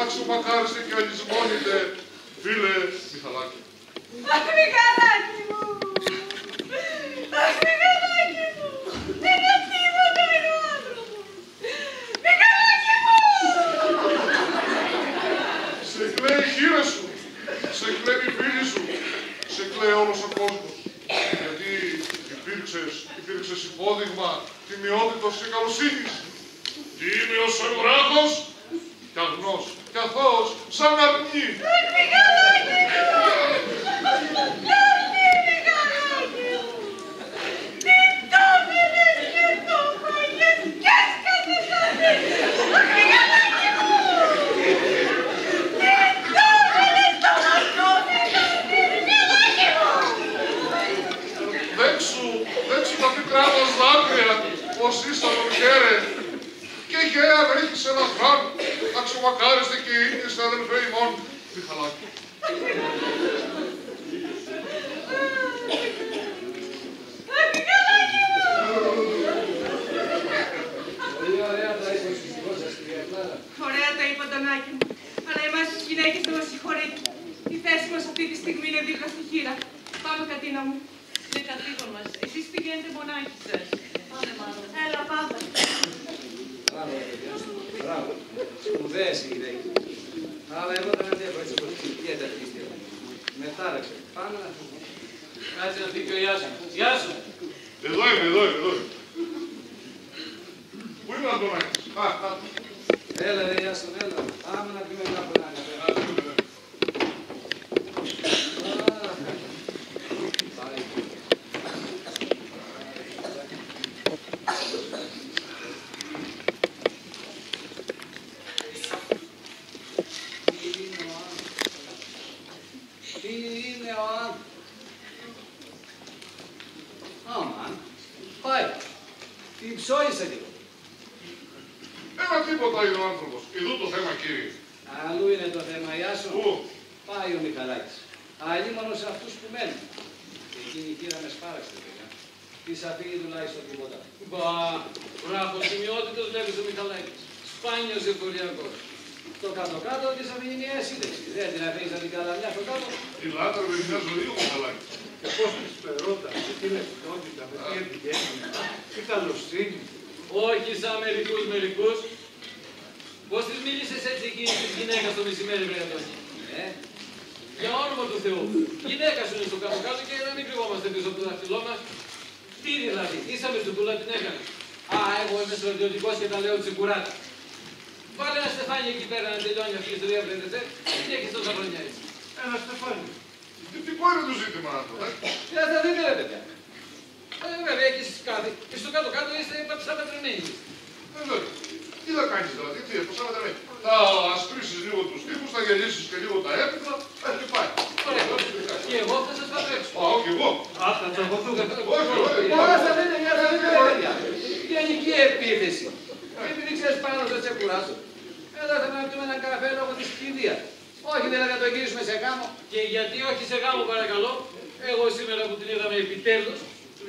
Αξιομακάριστε και αλυσμόνιτε, φίλε Μιχαλάκη. Αχ, Μιχαλάκη μου! Αχ, Μιχαλάκη μου! Ένα τίποτα είναι ο άνθρωπος! Μιχαλάκη μου! Σε κλαίει η χείρα σου! Σε κλαίει τιμιότητος και καλοσύνης. Τίμιος ο βράχος, κι αγνός, κι αθώος, σαν αρνή. Δέξου τα πικρά μας δάκρυα, πως ήσταν χαίρε, και γέα να έχεις ένα φράν, αξιομακάριστε και οι ίδιες αδελφέ ημών, Μιχαλάκη. Πολύ ωραία τα είπε ο συζυγός σας, κυρία Κλάρα. Ωραία τα είπα, Αντωνάκη μου. Αλλά εμάς τις γυναίκες δεν μας συγχωρείτε. Η θέση μας αυτή τη στιγμή είναι δίπλα στη χείρα. Πάμε, Κατίνα μου. Είναι καθήκον μας. Εσείς πηγαίνετε μονάχοι σας. Πάμε μάλλον. Έλα, πάμε. Μπράβο, παιδιά. Μπράβο. Σπουδαίες οι γυναίκες. Αλλά εγώ δεν αντέχω έτσι όπως πηγαίνετε αυτή τη στιγμή. Με τάραξε. Πάμε να φύγουμε. Κάτσε να φύγει ο Ιάσον. Ιάσον! Εδώ είμαι. Πού είναι ο Αντωνάκης? Έλα ρε Ιάσον, έλα. Πάμε να πιούμε κάπου ένα καφέ. Τι είναι ο άνθρωπος? Αμάν, πάει. Τι ψώησε λίγο. Ένα τίποτα είναι ο άνθρωπος. Ιδού το θέμα, κύριε. Αλλού είναι το θέμα, Ιάσον. Πού? Πάει ο Μιχαλάκης. Αλλή μόνο σε αυτούς που μένουν. Και εκείνη η κύρα με σπάραξε, παιδιά. Της αφήνει τουλάχιστον τίποτα. Μπα, βραχοσημειότητος βλέπεις ο Μιχαλάκης. Σπάνιος εφοριακός. Το κάτω-κάτω της αφήνει μια σύνταξη. Δεν την αφήνεις να την καλαμιά στο κάτω. Η λάτρα με μια ζωή ο Μιχαλάκης. Και πώς της φερόταν, τι λεπτότητα, με τι επικέντρωση, τι καλοσύνη. Όχι σαν μερικούς. Πώς της μίλησες έτσι εκείνη της γυναίκας το μεσημέρι, βρε Αντώνη? Για όνομα του Θεού. Γυναίκα σου είναι στο κάτω-κάτω και να μην κρυβόμαστε πίσω από το δάχτυλό μας. Τι δηλαδή, ήσαμε στο τούλα την έκανε. Α, εγώ είμαι στρατιωτικός και τα λέω τσιγκουράτα. Βάλε ένα στεφάνι εκεί πέρα να τελειώνει αυτή η ιστορία, βρε. Τι έχεις τόσα χρόνια έτσι? Ένα στεφάνι. Τι είναι το ζήτημα αυτό, Δεν θα δείτε, ρε παιδιά. Βέβαια, έχεις κάτι. Και στο κάτω-κάτω είστε σαν πατρεμένοι. Βέβαια. Τι θα κάνεις δηλαδή, τι πώς θα μετρήσει. Θα ασκρίσεις λίγο τους τύπους, θα γελίσεις και λίγο τα έπιπλα, και πάει. Ωραία. Και εγώ θα σας πατρέψω. Α, όχι εγώ. Α, θα τσακωθούμε. Όχι. Τώρα θα δείτε μια παιδιά. Γενική επίθεση. Επειδή ξέρεις πάνω δεν σε κουράσω. Εδώ θα να πιούμε έναν καφέ λόγω της κηδείας. Όχι δηλαδή να το γυρίσουμε σε γάμο. Και γιατί όχι σε γάμο, παρακαλώ. Εγώ σήμερα που την είδαμε επιτέλους,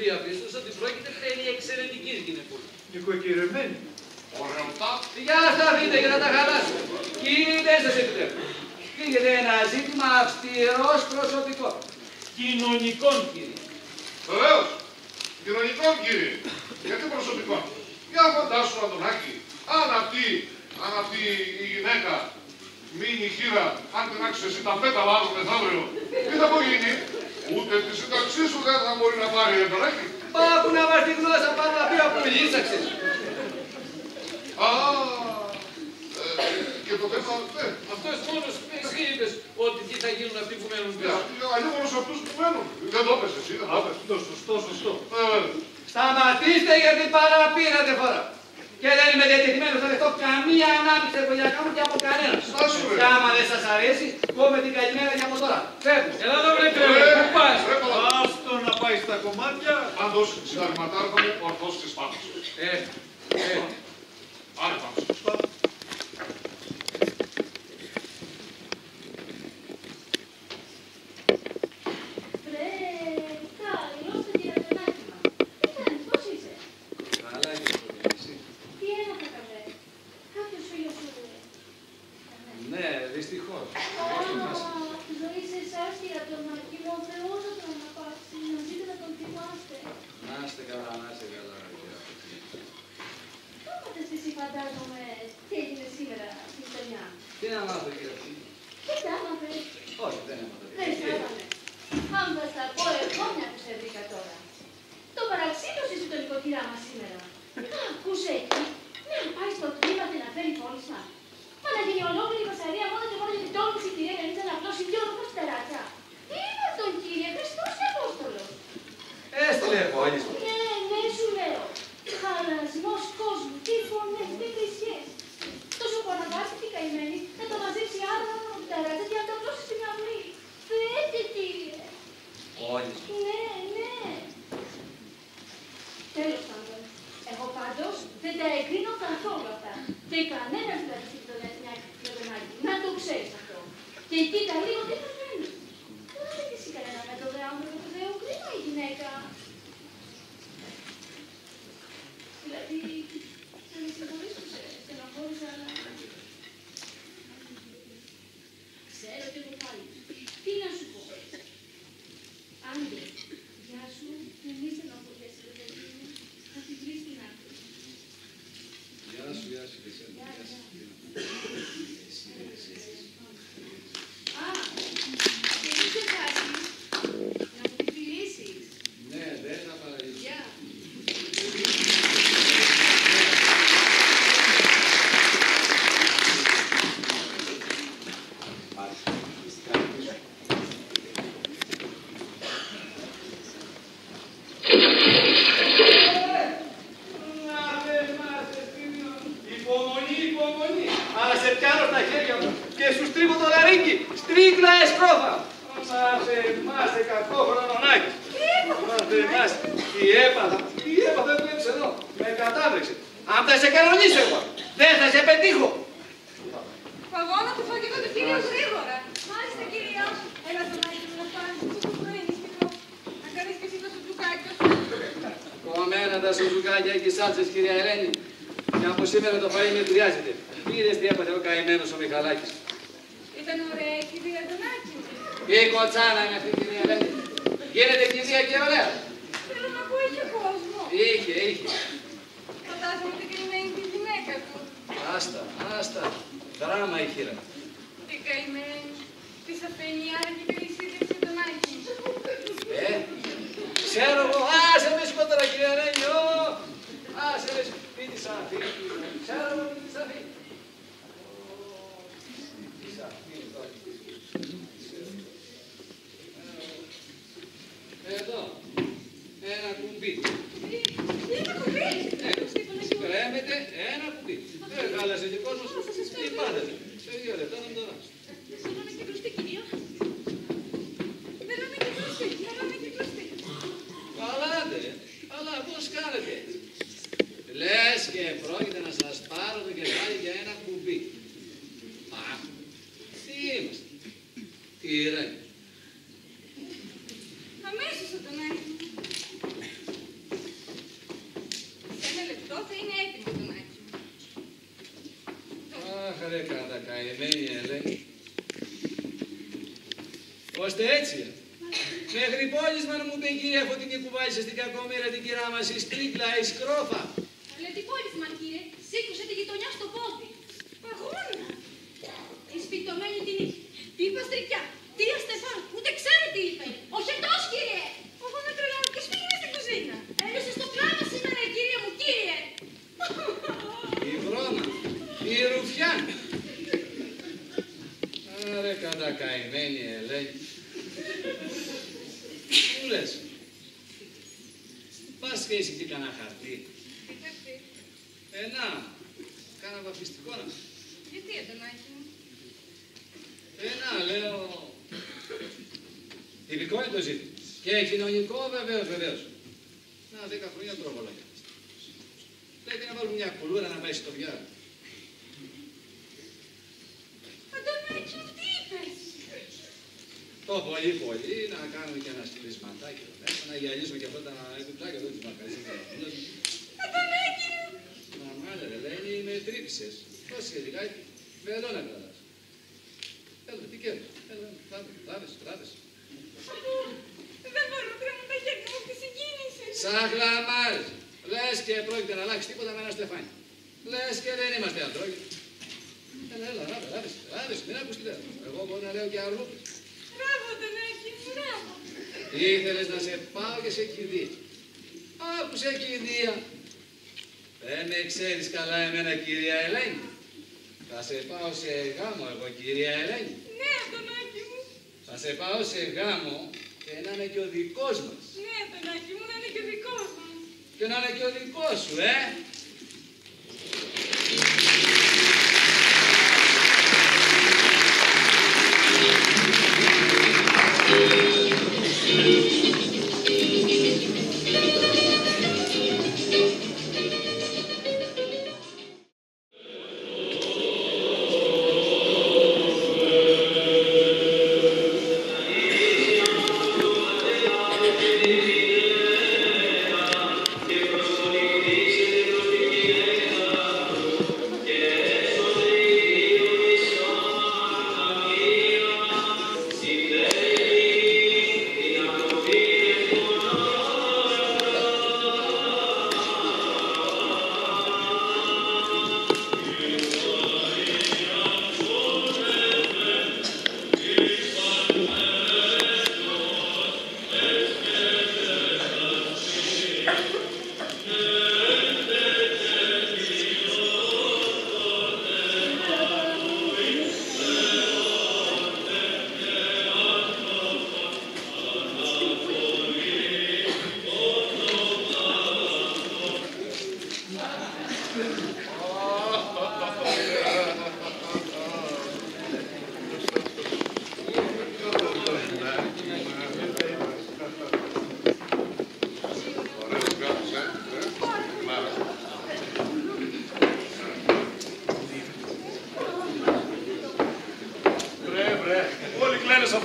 διαπίστωσα ότι πρόκειται περί εξαιρετικής γυναικών. Νοικοκυρεμένη. Ωραιοτά. Για να σταθείτε και να τα χαλάσω. Κύριε, δεν σας επιτρέπω. Πήγαινε ένα ζήτημα αυστηρός προσωπικό. Κοινωνικών, κύριε. Βεβαίως. Κοινωνικών, κύριε. Γιατί προσωπικών. Για φαντάσου, Αντωνάκη, αν αυτή η γυναίκα μείνει χείρα, αν την άξεις εσύ τα πέταλα αύριο μεθαύριο, τι θα μου γίνει? Ούτε τη σύνταξή σου δεν θα μπορεί να πάρει, Αντωνάκη. Πάπου να βάζει τη γλώσσα πάνω να πει από λύσαξες. Α, και το θέμα, Αυτός μόνος εσύ είπες ότι τι θα γίνουν αυτοί που μένουν πίσω. αλλιώς μόνος αυτούς που μένουν. Δεν το έπες εσύ, δεν το έπες. Σωστό. Σταματήστε γιατί παραπήρατε φορά. Και δεν είμαι διατεθειμένος να δεχτώ καμία ανάπτυξη εργολιακά μου και από κανέναν. Στάσου, ρε. Και άμα δεν σας αρέσει, πω με την καλημέρα για από τώρα. Φεύγω. Έλα εδώ βρε τρέλε, πού πας? Άστο να πάει στα κομμάτια. Πάντως, συνταγματάρχα μου, ορθώς της πάτης. Άρε πάμε. Καλώς το κύριε Αντωνάκη μας. Τι κάνεις, πώς είσαι? Καλά και το εσύ. Τι ένοχα καλέ? Κάποιος φίλος σου Ναι, δυστυχώς. ζωή σε εσάς κύριε Αντωνάκη μου, ο Θεός θα τον αναπάξει, να ζείτε να τον θυμάστε. Να είστε καλά, να είστε καλά. Κάματε εσείς φαντάζομαι τι έγινε σήμερα στη γειτονιά. Τι να μάθω κύριε. Τι τα άμαθες? Όχι, δεν έμαθα. Δεν σ' αν θα στα πω εγώ μια που σε βρήκα τώρα. Το παραξήλωσες το νοικοκυρά μας σήμερα. Και κοίτα λίγο τι θα φαίνεται. Τώρα δεν εσύ κανένα με το δε άνθρωπο του Θεού, κρίμα η γυναίκα. Δηλαδή, να με συγχωρείς που σε στεναχώρησα, αλλά... Ξέρω και εγώ πάλι. Τι να σου πω. Άντε, γεια σου, μη στεναχωριέσαι, ρε παιδί μου. Θα τη βρεις την άκρη. Γεια σου και εσένα. Α, και μην ξεχάσεις να μου τη φιλήσεις. Ναι, δεν θα παραλύσω. Γεια. Αλλά σε πιάνω στα χέρια μου και σου στρίβω το λαρίκι. Στρίκλα εσκρόφα. Μα θεμάσαι κακόχρονονάκι. Τι έπαθα, δεν βλέπεις εδώ. Με κατάβρεξε. Αν θα σε κανονίσω εγώ, δεν θα σε πετύχω. Παγώνα του φαγητό του κυρίου γρήγορα. Μάλιστα, κυρία. Έλα στον Άγιο να πάρεις το πρωί νηστικό. Να κάνεις και εσύ το σουτζουκάκι σου. Κομμένα τα σουτζουκάκια και σάλτσες, κυρία Ελένη. Και από σήμερα το φαΐ με χρειάζεται. Πήρες τι έπαθε ο καημένος ο Μιχαλάκης. Ήταν ωραία η κυρία Αντωνάκη. Η κοτσάνα είναι αυτή, κυρία Ελένη. Γίνεται κηδεία και ωραία. Θέλω να πω, είχε κόσμο. Είχε. Φαντάζομαι ότι καημένη τη γυναίκα του. Άστα. Δράμα η χείρα. Τι καημένη. Της αφήνει άρα και καλή σύνταξη τον Άκη. Ξέρω εγώ. Άσε με σκότωρα, κυρία Ελένη. Άσε με σπίτι σαν αφήνει. Ξέρω εγώ τι της αφήνει. Εδώ. Ένα κουμπί. Ένα κουμπί. Κρέμεται ένα κουμπί. Δεν χάλασε και κόσμος. Τι πάντατε. Σε 2 λεπτά να μην το ράξω. Θέλω να κυκλωστεί, κυρία. Θέλω να κυκλωστεί. Καλά, αλλά πώς κάνετε. Λες και πρόκειται να σας πάρω το κεφάλι για ένα κουμπί. Τι είμαστε. Ηρέμοι. Αμέσως θα τον Άκη. Σε 1 λεπτό θα είναι έτοιμο τον Άκη. Αχ, ρε κατακαημένη Ελένη. Ώστε έτσι. Μέχρι πόλισμα να μου πει η κυρία Φωτεινή που βάζει στην κακομοίρα την κυρά μας η Στρίκλα, η Σκρόφα. Αλλά τι πόλισμα, κύριε, σήκωσε τη γειτονιά στο πόδι. Παγώνα. Η σπιτωμένη την είχε. Τι είπα στρικιά, τι αστεφάν, ούτε ξέρει τι είπε. Ο χετός, κύριε. Παγώνα τρελάω και πήγαινε στην κουζίνα. Έλειωσε στο κλάμα σήμερα, κύριε μου, κύριε. Η Βρώμα, η Ρουφιάν. Άρε κατακαημένη Ελένη. Πού λες. Πας και εσύ και κανένα χαρτί. Τι χαρτί. Κάνα βαφιστικό να. Γιατί Αντωνάκη μου. Λέω. Τυπικό είναι το ζήτημα. Και κοινωνικό βεβαίως. Να 10 χρόνια τροπολόγια. Πρέπει να βάλουμε μια κουλούρα να πάει στο βιάρο. Αντωνάκη μου, τι είπες. Το πολύ να κάνουμε και ένα στυλισματάκι εδώ μέσα, να γυαλίσουμε και αυτά τα επιπλάκια εδώ της μακαρίσης. Αντωνάκη μου. Μαμάλε ρε, Ελένη, με τρύπησες. Πώς σχετικά, βελό να κρατάς. Έλα, τι κέρδος. Έλα, τράβες. Δεν μπορώ να τρέμω τα χέρια μου από τη συγκίνηση. Σαν χλαμάρες. Λες και πρόκειται να αλλάξει τίποτα με ένα στεφάνι. Λες και δεν είμαστε ανθρώποι. Έλα, ράβες, μην ακούς τι λέω. Εγώ μπορώ να λέω και αρλούπες. Μπράβο, Αντωνάκη μου, μπράβο. Ήθελες να σε πάω και σε κηδεία. Άκουσε κηδεία. Δεν με ξέρεις καλά εμένα, κυρία Ελένη. Θα σε πάω σε γάμο εγώ, κυρία Ελένη. Ναι, Αντωνάκη μου. Θα σε πάω σε γάμο και να είναι και ο δικός μας. Ναι, Αντωνάκη μου, να είναι και ο δικός μας. Και να είναι και ο δικός σου,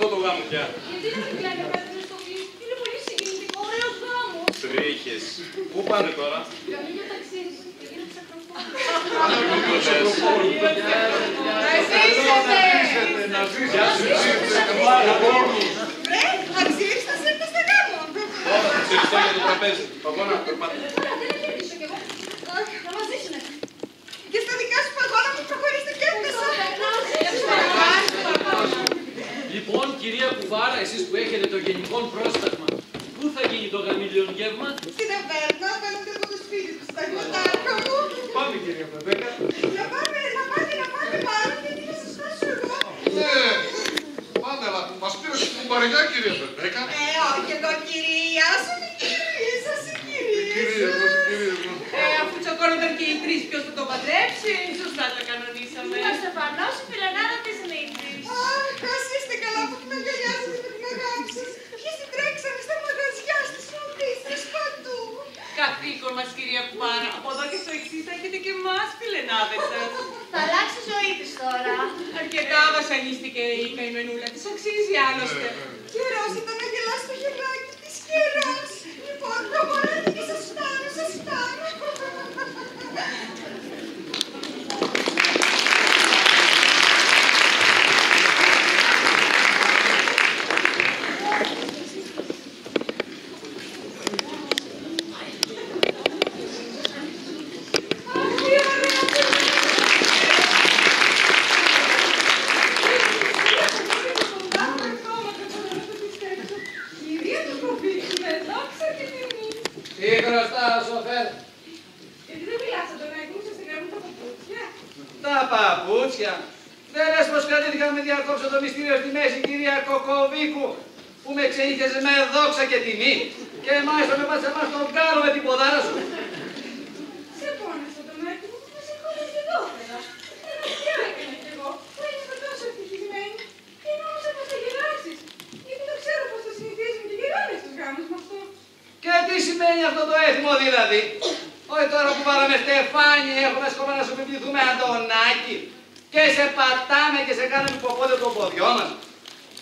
αυτό το γάμο πια. Γιατί να μην κάνει κάτι να στο πει, είναι πολύ συγκινητικό, ωραίος γάμος. Τρίχες. Πού πάνε τώρα? Για λίγο ταξίδι, έγινε ψαχροπόρου. Να ζήσετε. Βρε, αξίρις θα σύρθω στα γάμο. Ξεριστώ για το τραπέζι. Παγώνα, περπάτε. Τώρα δεν θα κερδίσω κι εγώ. Θα μας ζήσουνε. Και στα δικά σου παγώνα που προχωρήστε και έπεσα. Λοιπόν, κυρία Κουβάρα, εσείς που έχετε το γενικό πρόσταγμα, πού θα γίνει το γαμήλιον γεύμα? Στην ταβέρνα, απέναντι από το σπίτι του σταγματάρχα μου. Πάμε, κυρία Πεμπέκα. Να πάμε, πάρω, γιατί θα σας χάσω εγώ. Ναι, πάμε, αλλά μας πήρε στην κουμπαριά, κυρία Πεμπέκα. Όχι εγώ, κυρία, σου την κυρίσα, Κυρία μας, κυρία μας. Αφού τσακώνονταν και οι τρεις, ποιος θα το παντρέψει, σωστά τα κανονίσαμε. Ο Στεφανός, η φιλενάδα της Νύχτης. Αχ, ας είστε καλά που την αγκαλιάζετε με την αγάπη σας. Ποιοι την τρέξανε στα μαγαζιά, στις φροντίστρες, παντού. Καθήκον μας, κυρία Κουβάρα. Από εδώ και στο εξής θα έχετε και εμάς, φιλενάδες σας. Θα αλλάξει η ζωή της τώρα. Αρκετά βασανίστηκε η καημενούλα της, αξίζει άλλωστε. Καιρός ήταν να γελάσει το γελάκι της, καιρός. Λοιπόν, προχωράτε και σας φτάνω, σας φτάνω. Τι χρωστά, σοφέρ? Γιατί δεν μιλάτε τον Άγιο, σας γράφουν τα παπούτσια. Τα παπούτσια. Δεν λες πως κρατήθηκα να με διακόψω το μυστήριο στη μέση, κυρία Κοκοβίκου, που με ξενύχιαζε με δόξα και τιμή. Και μάλιστα με πάτησε μας τον κάνω με την ποδάρα σου. Σε πόνεσα τον Άγιο μου, μας σηκώνεις εδώ πέρα. Ένα ποιο έκανα κι εγώ, που ένιωθα τόσο ευτυχισμένη. Είναι όμως από τα γελάσεις. Γιατί το ξέρω πως θα συνηθίζουν και γελάνε στους γάμους με αυτό. Και τι σημαίνει αυτό το έθιμο δηλαδή? Όχι τώρα που βάλαμε στεφάνι, έχουμε σκοπό να σου πηδηθούμε Αντωνάκη. Και σε πατάμε και σε κάνουμε ποπότε των ποδιών μας.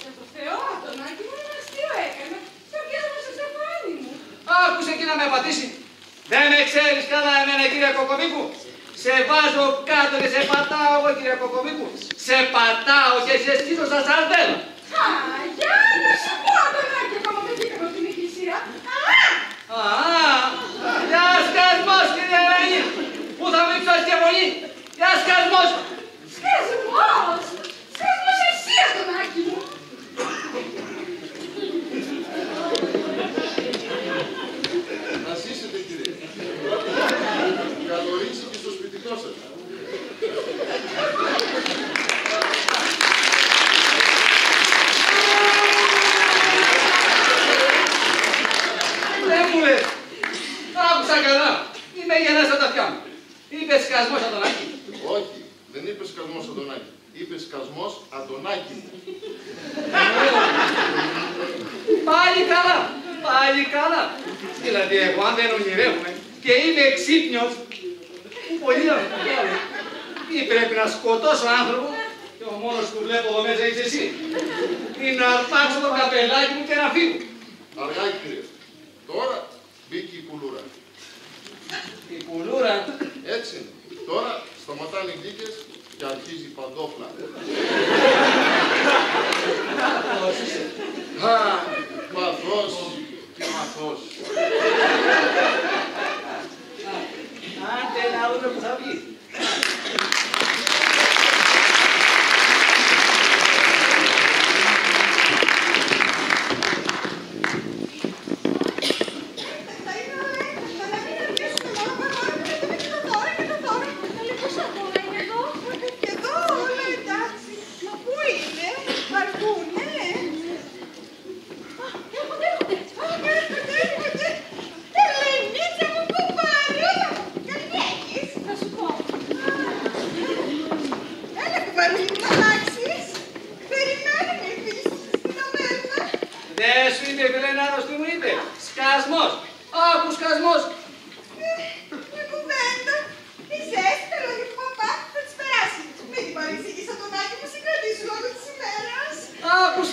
Για το Θεό, Αντωνάκη μου, ένα αστείο έκανα. Στο πιάσαμε στο στεφάνι μου. Άκουσε εκεί να με πατήσει. Δεν με ξέρεις καλά εμένα, κυρία Κοκοβίκου. Σε βάζω κάτω και σε πατάω εγώ, κυρία Κοκοβίκου. Σε πατάω και σε σκίζω στα σαρδέλα. Α, για να σου πω, Αντωνάκη, ακόμα δεν βγήκαμε από την εκκλησία. Για σκασμός, κύριε Ελένη. Πού θα με ψώσει και πολύ. Για σκασμός. Σκασμός! Σκασμός εσύ, Αντωνάκη μου! Να ζήσετε, κύριε. Καλώ ήρθατε και στο σπιτικό σας. Δεν μου λες. Άκουσα καλά. Είμαι γεννάς στα αυτιά μου. Είπε σκασμός, Αντωνάκη. Όχι, δεν είπε σκασμός Αντωνάκη. Είπε σκασμός Αντωνάκη μου. Πάλι καλά. Πάλι καλά. Δηλαδή, εγώ αν δεν ονειρεύομαι και είμαι ξύπνιος, πολύ άλλο. Ή πρέπει να σκοτώσω άνθρωπο και ο μόνος που βλέπω εδώ μέσα είσαι εσύ. Ή να αρπάξω το καπελάκι μου και να φύγω. Αργά, κύριε. Τώρα μπήκε η πουλούρα. Η πουλούρα. Έτσι είναι. Τώρα σταματάνε οι γλύκες και αρχίζει η παντόφλα. Μαθός και μαθός. Άντε να δούμε που θα βγει. Θα είναι ωραία, θα να μην αργήσουμε μόνο παρόλο που έχουμε και το δώρο και το δώρο. Καλή πώς ακόμα είναι εδώ. Και εδώ όλα εντάξει. Μα πού είναι, αρκούνε. Έρχονται. Ελενίτσα μου, κουμπάρι. Καλή έχεις. Θα σου πω,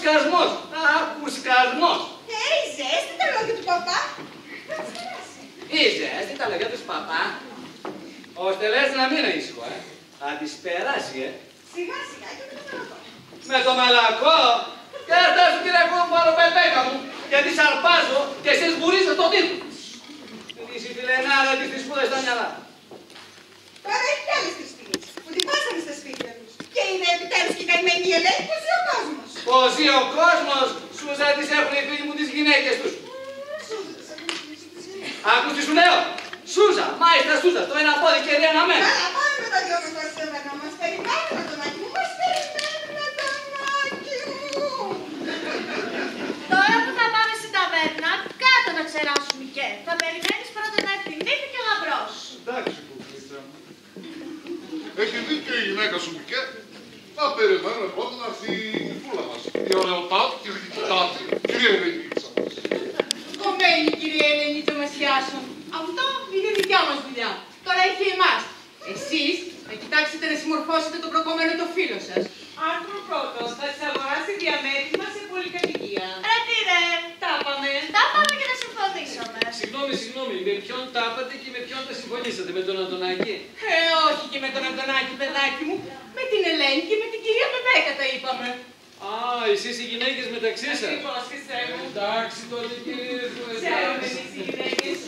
σκασμός. Άκου σκασμός. Η ζέστη τα λόγια του παπά. Θα τις περάσει. Η ζέστη τα λόγια του παπά. Ώστε λες να μην είναι ήσυχο, θα τις περάσει, Σιγά σιγά και με το μαλακό. Με το μαλακό. Κάρτα σου κύριε κόμπαρο πεπέκα μου, γιατί σαρπάζω και εσείς μπουρίζω το τείχο. Της η φιλενάρα της τις σπούδες στα μυαλά. Τώρα έχει κι άλλες τρεις φίλες που την πάσανε στα σπίτια τους. Και είναι επιτέλους και καημένη η Ελένη που ζει ο κόσμος. Πως ζει ο κόσμος, Σούζα τις έχουν οι φίλοι μου τις γυναίκες τους. Άκου τι σου λέω. Σούζα, μάλιστα Σούζα, το ένα πόδι και δύο αναμένα. Καλά, πάμε με τα δυο μας τώρα στο Εβερνό. Μας περιμένουν Αντωνάκη μου, μας περιμένουν Αντωνάκη μου. Τώρα που θα πάμε στην ταβέρνα, κάτω να ξεράσουμε και. Θα περιμένεις πρώτα να έρθει η νύχτα και ο γαμπρός. Εντάξει, κουκλίτσα μου. Έχει δίκιο η γυναίκα σου, Μικέ. Θα περιμένουμε πρώτα να έρθει η φούλα μας. Η ωραιοτάτη και η γλυκητάτη. Κυρία Ελενίτσα μας. Κομμένη, κυρία Ελενίτσα Μασιάσου. Αυτό είναι δικιά μας δουλειά. Τώρα έχει εμάς. Εσείς να κοιτάξετε να συμμορφώσετε τον προκομμένο το φίλο σας. Άρθρο πρώτο. Θα της αγοράσει διαμέτρημα σε πολυκατοικία. Ρε τι ρε. Τα πάμε. Τα πάμε και να συμφωνήσουμε. Συγγνώμη, με ποιον τα είπατε και με ποιον τα συμφωνήσατε, με τον Αντωνάκη? Όχι και με τον Αντωνάκη, παιδάκι μου. Με την Ελένη και με την κυρία Πεπέκα τα είπαμε. Α, εσείς οι γυναίκες μεταξύ σας. Ακριβώς, Χριστέ μου. Εντάξει, τότε κυρίες μου, Ξέρουμε εντάξει. εμείς οι γυναίκες.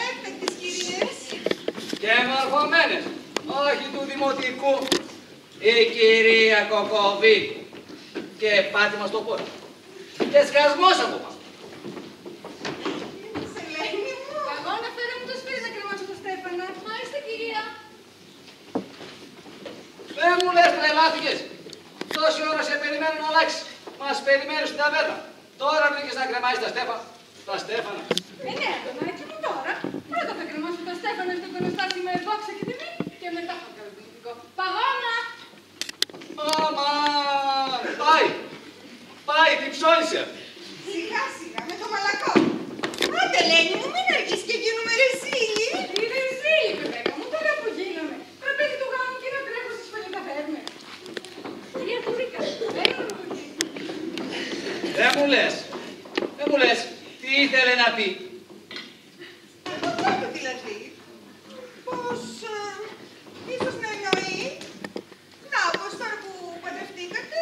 Έφτακτες κυρίες. Και μορφωμένες, όχι του δημοτικού. Η κυρία Κοκοβίκου. Και πάτημα στο πόδι. Και σκασμός από πάνω. Ελένη μου. Εγώ να φέρω μου το σπίτι να κρεμάσω το Στέφανα. Μάλιστα κυρία. Δεν μου λες τρελάθηκες. Τόση ώρα σε περιμένω να αλλάξει. Μας περιμένεις στην ταβέρνα. Τώρα βρήκες να κρεμάσεις τα Στέφανα. Ναι, Αντωνάκη μου τώρα. Πρώτα θα κρεμάσω τα Στέφανα στο κονοστάσι με δόξα και τιμή και μετά θα κάνω το μυθικό. Παγώνα! Αμάν! Πάει, τι ψώνισε. Σιγά σιγά με το μαλακό. Άντε Ελένη μου, μην αργείς και γίνουμε ρεζίλοι. Τι ρεζίλη, Πεπέκα μου, τώρα που γίναμε. Τραπέζι του γάμου και να τρέχω στις παλιοταβέρνες. Κυρία Κουρίκα, δεν είναι το εκεί. Δεν μου λες. Τι ήθελε να πει. Από τότε δηλαδή. Πως ίσως να εννοεί. Να, πως τώρα που παντρευτήκατε,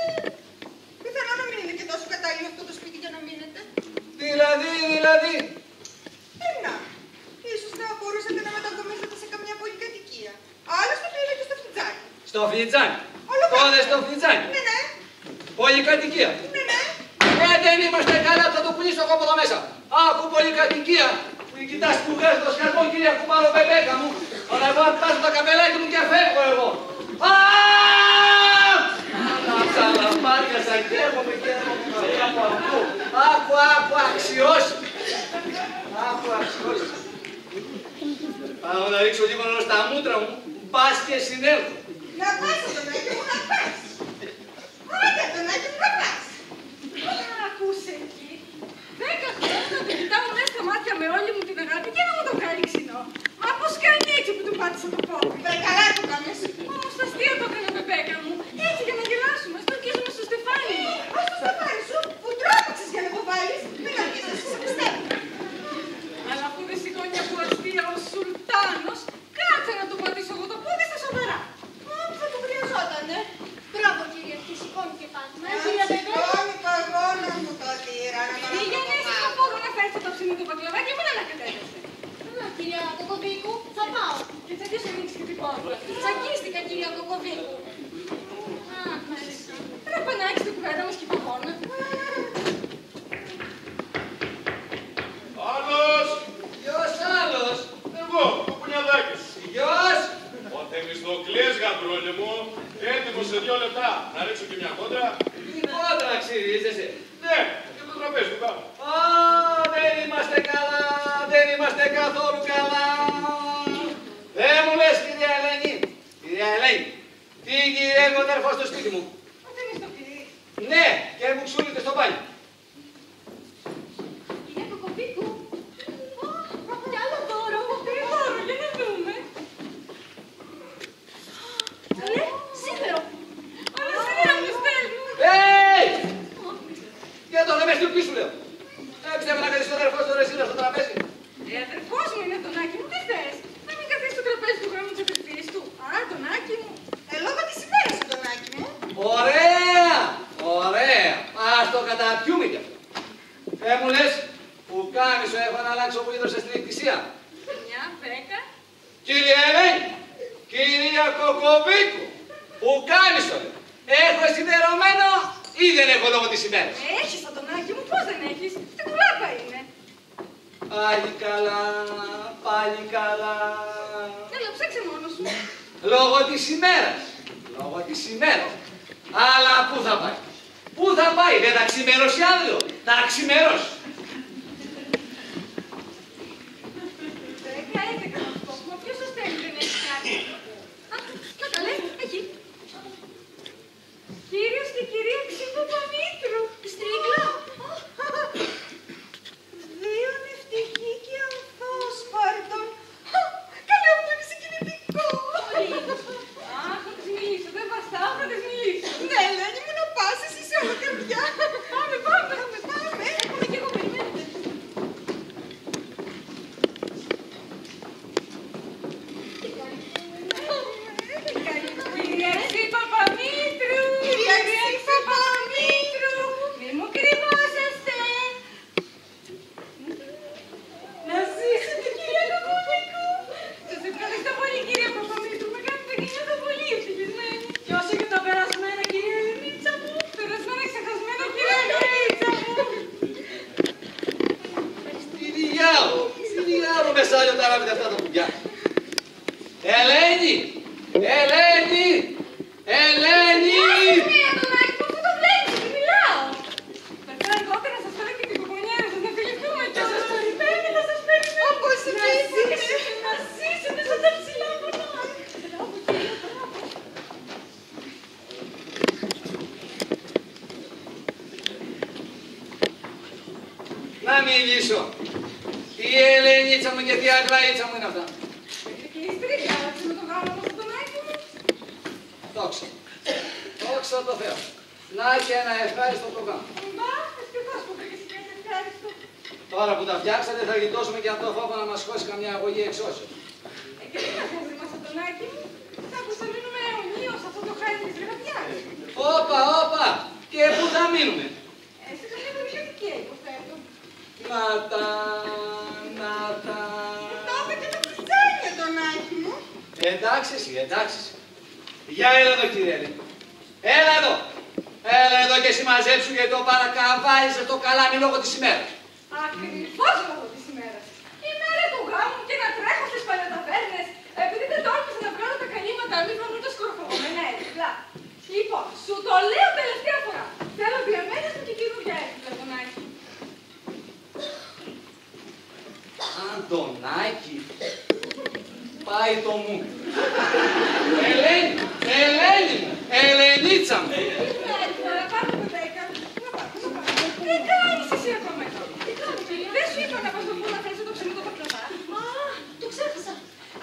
πιθανόν να μην είναι και τόσο κατάλληλο αυτό το σπίτι για να μείνετε. Δηλαδή. Να, ίσως να μπορούσατε να μετακομίσετε σε καμιά πολυκατοικία. Άλλωστε πήγαινε και στο φλιτζάνι. Στο φλιτζάνι. Ολόκληρο. Τότε στο φλιτζάνι. Ναι. Πολυκατοικία. Ναι. Δεν είμαστε καλά, θα το πουλήσω εγώ από εδώ μέσα. Άκου πολυκατοικία. Μην κοιτάς που βγάζει το σκασμό, κυρία Κουμπάρο Πεπέκα μου. Αλλά εγώ αν φτάσω το καπελάκι μου και φεύγω εγώ. Τα λαμπάρια σαν κέρμομαι από αυτού. Άκου, αξιώσει. Πάω να ρίξω λίγο νερό στα μούτρα μου, πας και συνέλθω. Να πας, Αντωνάκη μου, να πας. Άντε, Αντωνάκη μου, να πας. Ακούσε εκεί. 10 χρόνια να το κοιτάω μέσα στα μάτια με όλη μου την αγάπη και να μου το κάνει ξινό. Μα πώς κάνει έτσι που του πάτησα το πόδι. Καλά το κάνεις. Όμως το αστείο το έκανε Πεπέκα μου. Έτσι για να γελάσουμε, στορκίζουμε στο στεφάνι μου. Ας το στεφάνι σου, που τρόμαξες για να το βάλεις. Μην αρχίσεις να σε πιστεύω. Αλλά αφού δεν σηκώνει από αστεία ο Σουλτάνος, κάτσε να του πατήσω εγώ το πόδι στα σοβαρά. Θα του χρειαζότανε. Μπράβο κυρία, και σηκώνει και πάλι. Κυρία Πεπέκα. Σηκώνει το αγώνα μου το τύρα. Πήγαινε στο φόρο να φέρεις το ψινί του μπακλαβάκι μου να ανακατεύεσαι. Κυρία Κοκοβίκου, θα πάω. Και θα δεις ανοίξει και την πόρτα. Τσακίστηκα κυρία Κοκοβίκου. Α, μάλιστα. Πρέπει να έχεις την κουβέντα μας και το χώρο. Άλλος! Ποιος άλλος? Εγώ, ο Κουνιαδάκης. Ποιος? Ο Θεμιστοκλής, γαμπρόλε μου, έτοιμος σε 2 λεπτά. Να ρίξω και μια κόντρα. Τι κόντρα ξυρίζεσαι. Ναι, και το τραπέζι του κάτω. Α, δεν είμαστε καλά, δεν είμαστε καθόλου καλά. Δεν μου λες κυρία Ελένη. Κυρία Ελένη, τι γυρεύει ο αδερφός στο σπίτι μου. Δεν είναι στο παιδί. Ναι, και μου ξούλητε στο μπάνι. Κυρία Κοκοβίκου. Κι άλλο δώρο. Τι δώρο, για να δούμε. Ναι, σίδερο. Κοκοβίκου, που κάμισον, έχω σιδερωμένο ή δεν έχω λόγω της ημέρας? Έχεις, Αντωνάκη μου, πώς δεν έχεις. Στην κουλάπα είναι. Πάλι καλά, πάλι καλά. Έλα, ψάξε μόνος σου. Λόγω της ημέρας, λόγω της ημέρας. Αλλά πού θα πάει, πού θα πάει, δεν θα ξημερώσει αύριο, θα ξημερώσει. 10-11 μα ποιος σας στέλνει, δεν έχει κάτι. Α, να καλέ, εκεί. Κύριος και κυρία Ξυποπαμήτρου. Στρίγκλα. Δύο νευτικοί και ανθόσπαρτον. Καλέ, αυτό είναι συγκινητικό. Αχ, θα της μιλήσω, δεν βαστάω, θα της μιλήσω. Ναι, Ελένη μου, να πας, εσύ σε όλο καρδιά. Πάμε, πάμε, πάμε. Έχουμε και εγώ, περιμένετε. Κυρία Ξυποπαμήτρου. Κυρία Ξυποπαμήτρου. Μη μου κρυβόσαστε. Να ζήσετε, κυρία Κοκοβίκου. Σας ευχαριστώ πολύ, κυρία Παπαμήτρου. Με κάνετε και νιώθω πολύ ευτυχισμένη. Και όσο και τα περασμένα, κυρία Ελενίτσα μου. Περασμένα ξεχασμένα, κυρία Ελενίτσα μου. Στη διάολο μεσάλιο τα ράβετε αυτά τα κουμπιά. Ελένη, Ελένη, Ελένη. Ναι, Αντωνάκη, πώς θα το βλέπεις, τι μιλάω. Θα ήθελα αργότερα να σας φέρω και την κουπονιέρα σας να φιληθούμε κιόλας. Θα σας περιμένει, θα σας περιμένει. Όπως ζήσετε. Να ζήσετε σαν τα ψηλά βουνά. Μπράβο, κυρία, μπράβο. Να μιλήσω. Τι Ελενίτσα μου και τι Αγλαίτσα μου είναι αυτά. Και η στρίγια, έτσι με το γάμο μας, Αντωνάκη μου. Δόξα. Δόξα τω Θεώ. Να και ένα ευχάριστο το κάνω. Μπα, ευτυχώς που βρήκες και ένα ευχάριστο. Τώρα που τα φτιάξατε θα γλιτώσουμε και αυτό το φόβο να μας χώσει καμιά αγωγή εξώσεων. Και τι να χάσει μας, Αντωνάκη μου. Κάπου θα μείνουμε αιωνίως αυτό το χάρι της γραφιάς. Όπα, όπα. Και πού θα μείνουμε. Σε καμία βιβλιοθήκη, υποθέτω. Να τα, να τα. Το είπε και το κουτσάνι, Αντωνάκη μου. Εντάξει εσύ, εντάξει εσύ. Για έλα εδώ κύριε Έλλη. Έλα εδώ. Έλα εδώ και εσύ μαζέψου γιατί το παρακαβάιζε το καλάμι λόγω της ημέρας. Ακριβώς λόγω της ημέρας. Η μέρα του γάμου και να τρέχω στις παλαιοταβέρνες επειδή δεν τόλμησα να βγάλω τα καλύματα μη βρουν τα σκορπωμένα έπιπλα. Λοιπόν, σου το λέω τελευταία φορά. Θέλω διαμένες μου και καινούργια έπιπλα, Αντωνάκη. Αντωνάκη. Πάει το μου. Ελένη, Ελένη μου, Ελενίτσα μου. Τώρα πάμε το 10. Τι κάνεις εσύ ακόμα εδώ. Δεν σου είπα να πας στο φούρνο να φέρεις το ψωμί το πακλαβά. Α, το ξέχασα.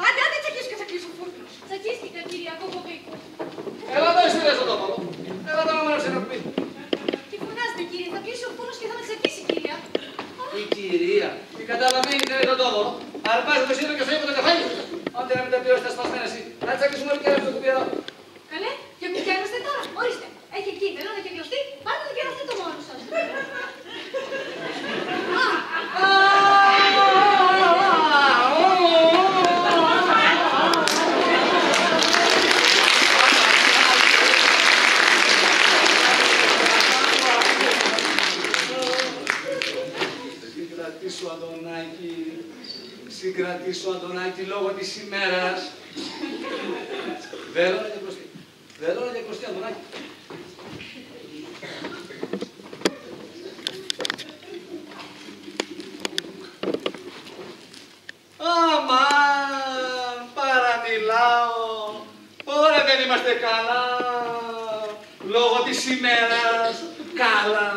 Άντε, άντε τσακίσου και θα κλείσει ο φούρνος. Τσακίστηκα, κυρία Κοκοβίκου. Έλα εδώ εσύ λες το τόπο. Έλα εδώ να μου έρθει να πει. Τι φωνάζετε, κύριε, θα κλείσει ο φούρνος και θα με τσακίσει, κυρία. Η κυρία, η καταλαβαίνει δεν είναι το τόπο. Αρπάζει το σύλλογο και σου είπε το κεφάλι. Άντε να μην τα πληρώσει τα σπασμένα εσύ. Να τσακίσουμε όλοι και ένα στο κουπιερό. Καλέ, και μου κέρδιστε τώρα. Ορίστε. Έχει εκεί βελόνα και κλωστή. Πάτε να κεραστεί το μόνο σας. Συγκρατήσου, Αντωνάκη. Συγκρατήσου, Αντωνάκη, λόγω της ημέρας. Βέλωνα και κλωστή. Βέλωνα και κλωστή, Αντωνάκη. Αμάν, παραμιλάω. Ωραία δεν είμαστε καλά. Λόγω της ημέρας. Καλά.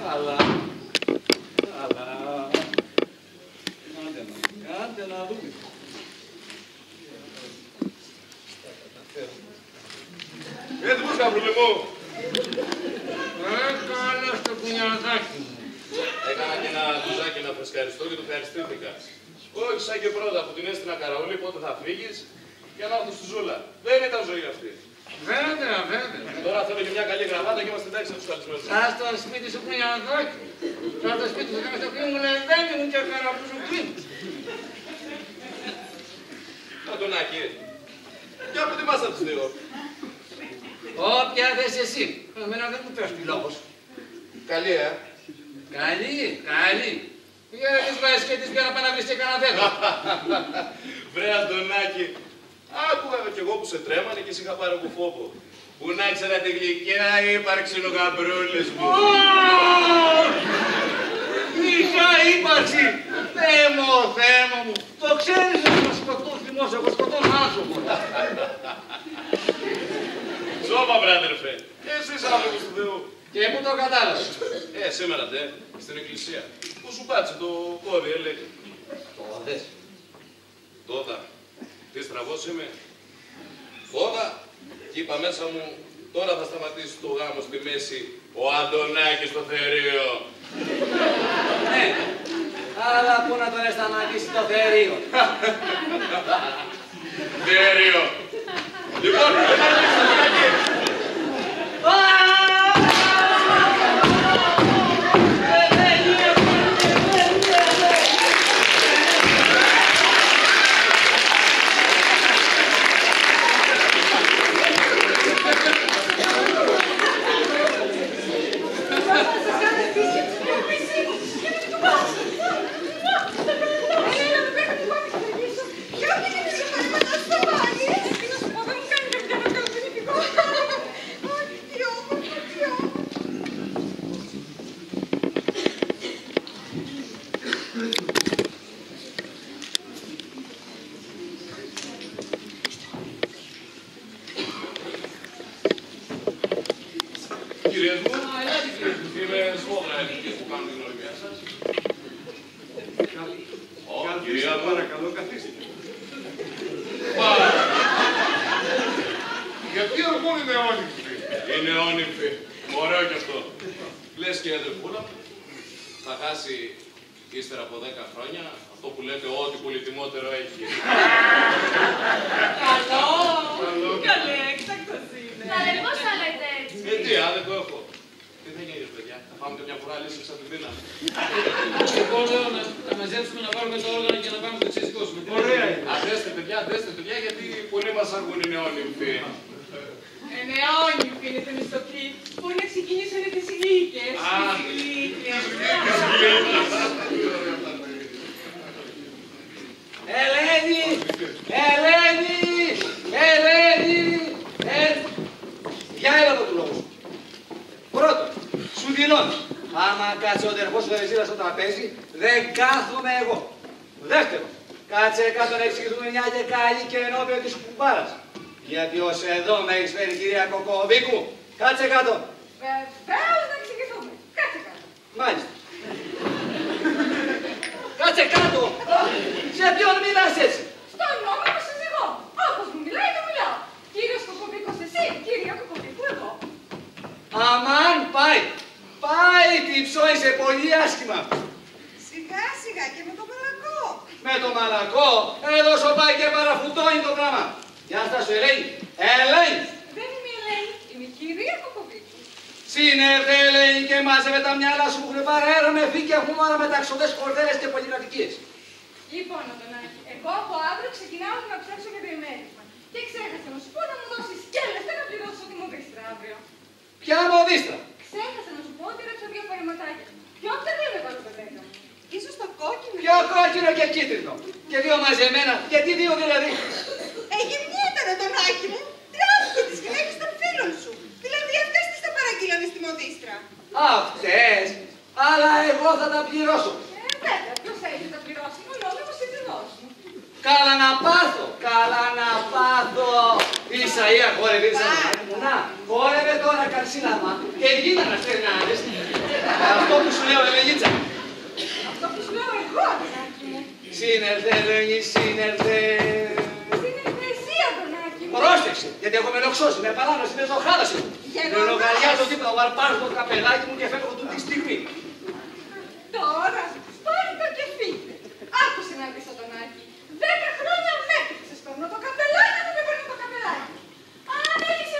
Καλά. Καλά. Κάντε να δούμε. Έτσι πώς καπρούλη μου. Έκανα στο κουνιαδάκι μου. Έκανα και ένα μπουζάκι να φρεσκαριστώ και το ευχαριστήθηκα. Όχι σαν και πρώτα που την έστεινα καραόλη πότε θα φύγεις και να έρθω στη ζούλα. Δεν ήταν ζωή αυτή. Βέβαια, βέβαια. Τώρα θέλω και μια καλή γραβάτα και είμαστε εντάξει από τους καλεσμένους. Ας το σπίτι σου πριν αδάκι. Ας το σπίτι σου κάνει στο κρύο μου λεβένι μου και καραπού σου πριν. Αντωνάκη, για που τιμάς από τους δύο. Όποια δες εσύ. Εμένα δεν μου πέφτει λόγος. Καλή, Καλή. Για να τις βάζεις και τις πια να πάει να βρεις και κανένα δέντρο. Βρε Αντωνάκη, άκουγα κι εγώ που σε τρέμανε και εσύ είχα πάρει από φόβο. Που να ήξερα τη γλυκιά ύπαρξη ο γαμπρούλης μου. Είχα ύπαρξη. Θεέ μου. Το ξέρεις ότι θα σκοτώ θυμός, εγώ σκοτώνω άνθρωπο. Σώμα, βρε αδερφέ. Εσείς άνθρωποι του Θεού. Και πού το κατάλαβες. Σήμερα ντε, στην εκκλησία. Που σου πάτσε το πόδι, έλεγε. Το δες. Τότε, τι στραβός είμαι. Τότε, και είπα μέσα μου, τώρα θα σταματήσει το γάμο στη μέση ο Αντωνάκης στο θερίο. Ναι, αλλά πού να τον σταματήσει το θερίο. Θερίο. Λοιπόν, κυρίες μου, είμαι σμόδρα ελληνικής που κάνω την γνωριμία σας. Κυρία μου, Παρακαλώ, καθίστε. Γιατί αργούν είναι όνυμφοι. είναι όνυμφη. Ωραίο κι αυτό. Λες και η αδερφούλα μου θα χάσει ύστερα από 10 χρόνια αυτό που λέτε ό,τι πολυτιμότερο έχει. Καλέ, έκτακτος είναι. Καλέ, πώς θα λέτε έτσι. Τι, δεν το έχω. Τι θα γίνει, παιδιά, θα πάμε και μια φορά λύση από την δύναμη. Εγώ λέω να μαζέψουμε να πάρουμε το όργανο και να πάμε το ξεσηκώσουμε. Ωραία. Αντέστε, παιδιά, γιατί πολλοί μας αργούν είναι όνυμφοι. Νεόνυμφοι είναι το μισθοπή. Μπορεί να ξεκινήσουν τις ηλίκες. Τις ηλίκες. Ελένη! Για έλα εδώ του λόγου σου. Πρώτον, σου δηλώνω, άμα κάτσε ο αδερφός σου Δερεζίλα στο τραπέζι, δεν κάθομαι εγώ. Δεύτερον, κάτσε κάτω να εξηγηθούμε μια και καλή και ενώπιον της κουμπάρας. Γιατί ως εδώ με έχεις φέρει κυρία Κοκοβίκου. Κάτσε κάτω. Βεβαίως να εξηγηθούμε. Κάτσε κάτω. Μάλιστα. Κάτσε κάτω. Σε ποιον μιλάς έτσι. Στον νόμιμο σύζυγό. Όπως μου μιλάει, το μιλάω. Κύριος Κοκοβίκος εσύ, κυρία Κοκοβίκου εγώ. Αμάν, πάει την ψώνισε πολύ άσχημα. Σιγά σιγά και με το μαλακό. Με το μαλακό, εδώ σου πάει και παραφουτώνει το πράγμα. Γεια σας, Ελένη. Ελένη. Δεν είμαι η Ελένη, είμαι η κυρία Κοκοβίκου. Σύνερθε, Ελένη, και μάζευε τα μυαλά σου που έχουν πάρει αέρα με φύκια χούμαρα με ταξοδές, κορδέλες και πολυκατοικίες. Λοιπόν, Αντωνάκη, εγώ από αύριο ξεκινάω να ψάξω για διαμέρισμα. Και ξέχασα να σου πω να μου δώσεις και λεφτά να πληρώσω τη μοδίστρα αύριο. Ποια μοδίστρα. Ξέχασα να σου πω ότι ρίξω δύο φορεματάκια. Ποιο δεν έβαλε το δέκα μου. Ίσως το κόκκινο. Ποιο κόκκινο και κίτρινο. Και δύο μαζεμένα. Γιατί δύο δηλαδή. Γυμνιέται τον Άκη μου. Τράβηκε τις γυναίκες των φίλων σου. Δηλαδή αυτές τις τα παραγγείλανε στη μοδίστρα. Αυτές. Αλλά εγώ θα τα πληρώσω. Βέβαια, ποιος έχει να πληρώσει, ο νόμιμος σύζυγός μου. Καλά να πάθω. Ίσα ή αγόρευε, να, χόρευε τώρα καρσίλαμα και γίνανε στενάρες. Αυτό που σου λέω, Ελενίτσα. Αυτό που σου λέω εγώ, Αντωνάκη μου. Σύνερθε, Ελένη, σύνερθε. Σύνερθε εσύ, Αντωνάκη μου. Πρόσεξε, γιατί έχω με λοξώσει, με παράνωση, με ζωχάλασε μου. Με λογαριάζω δίπλα, ο αρπάζω το καπελάκι μου και φεύγω του τη στιγμή. Τώρα, πάρτε και φύγετε. Άκουσε να δεις, Αντωνάκη. 10 χρόνια με έπαιξες, παίρνω το καπελάκι μου και παίρνω το καπελάκι. Αν έχεις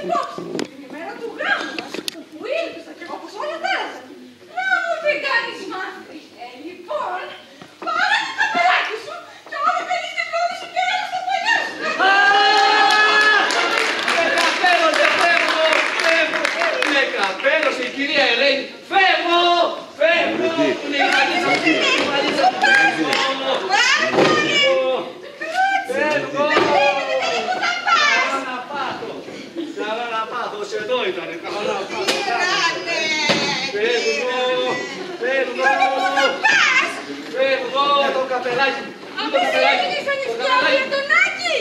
εδώ το καπελάκι. Αφού εσύ έμεινες ανοιχτό για τον Άκη.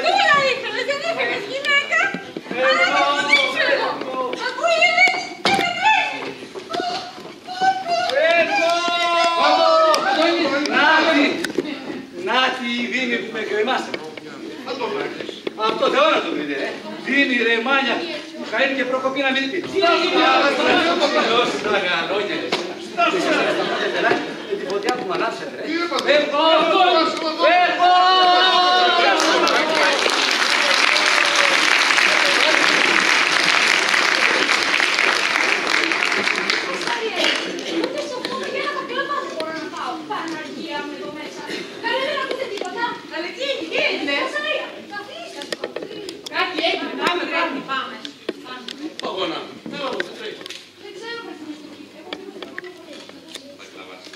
Δούλα ήθελες, δεν ήθελες γυναίκα. Αλλά δεν δείξω εγώ. Αφού η Ελένη δεν με τρέχει. Νάτι η Δήμη που με κρεμάσε. Από το Θεό να το βρείτε, ρε. Δήμη, ρε μάνια. Μιχαήλ και Προκοπή να μην πει. Τι έγινε, δώσε τα γαλόνια, ρε. Με την φωτιά που μου ανάψετε, ρε. Φεύγω! Φεύγω! Παγώνα, θέλω να σε τρέχει. Δεν ξέρω πώς είναι στο σπίτι. Εγώ δεν μπορώ να Θα κλαβάσει.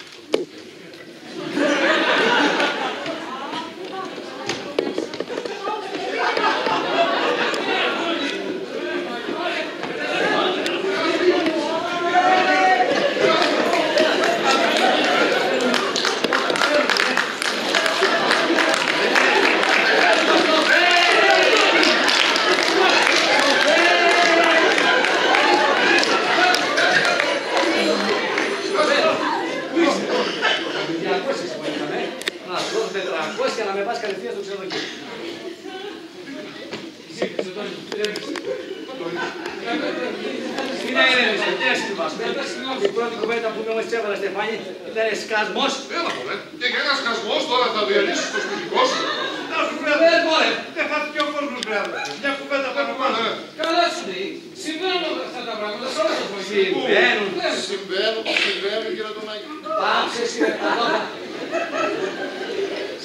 Και να με πας κατευθείαν στο ξενοδοχείο. Τι να ηρέμησε, τι να συμβάσουμε. Η πρώτη κουβέντα που με έβαλε Στεφάνη ήταν σκασμός. Έλα μωρέ, και για ένα σκασμός τώρα θα διαλύσεις το σπιτικό σου. Να σου βρε, δεν χάθηκε ο κόσμος βρε. Μια κουβέντα πάνω πάνω. Καλά σου λέει. Συμβαίνουν αυτά τα πράγματα σε όλα τα βοηθεία. Συμβαίνουν κύριε Αντωνάκη. Πάψε εσύ ρε πατώτα.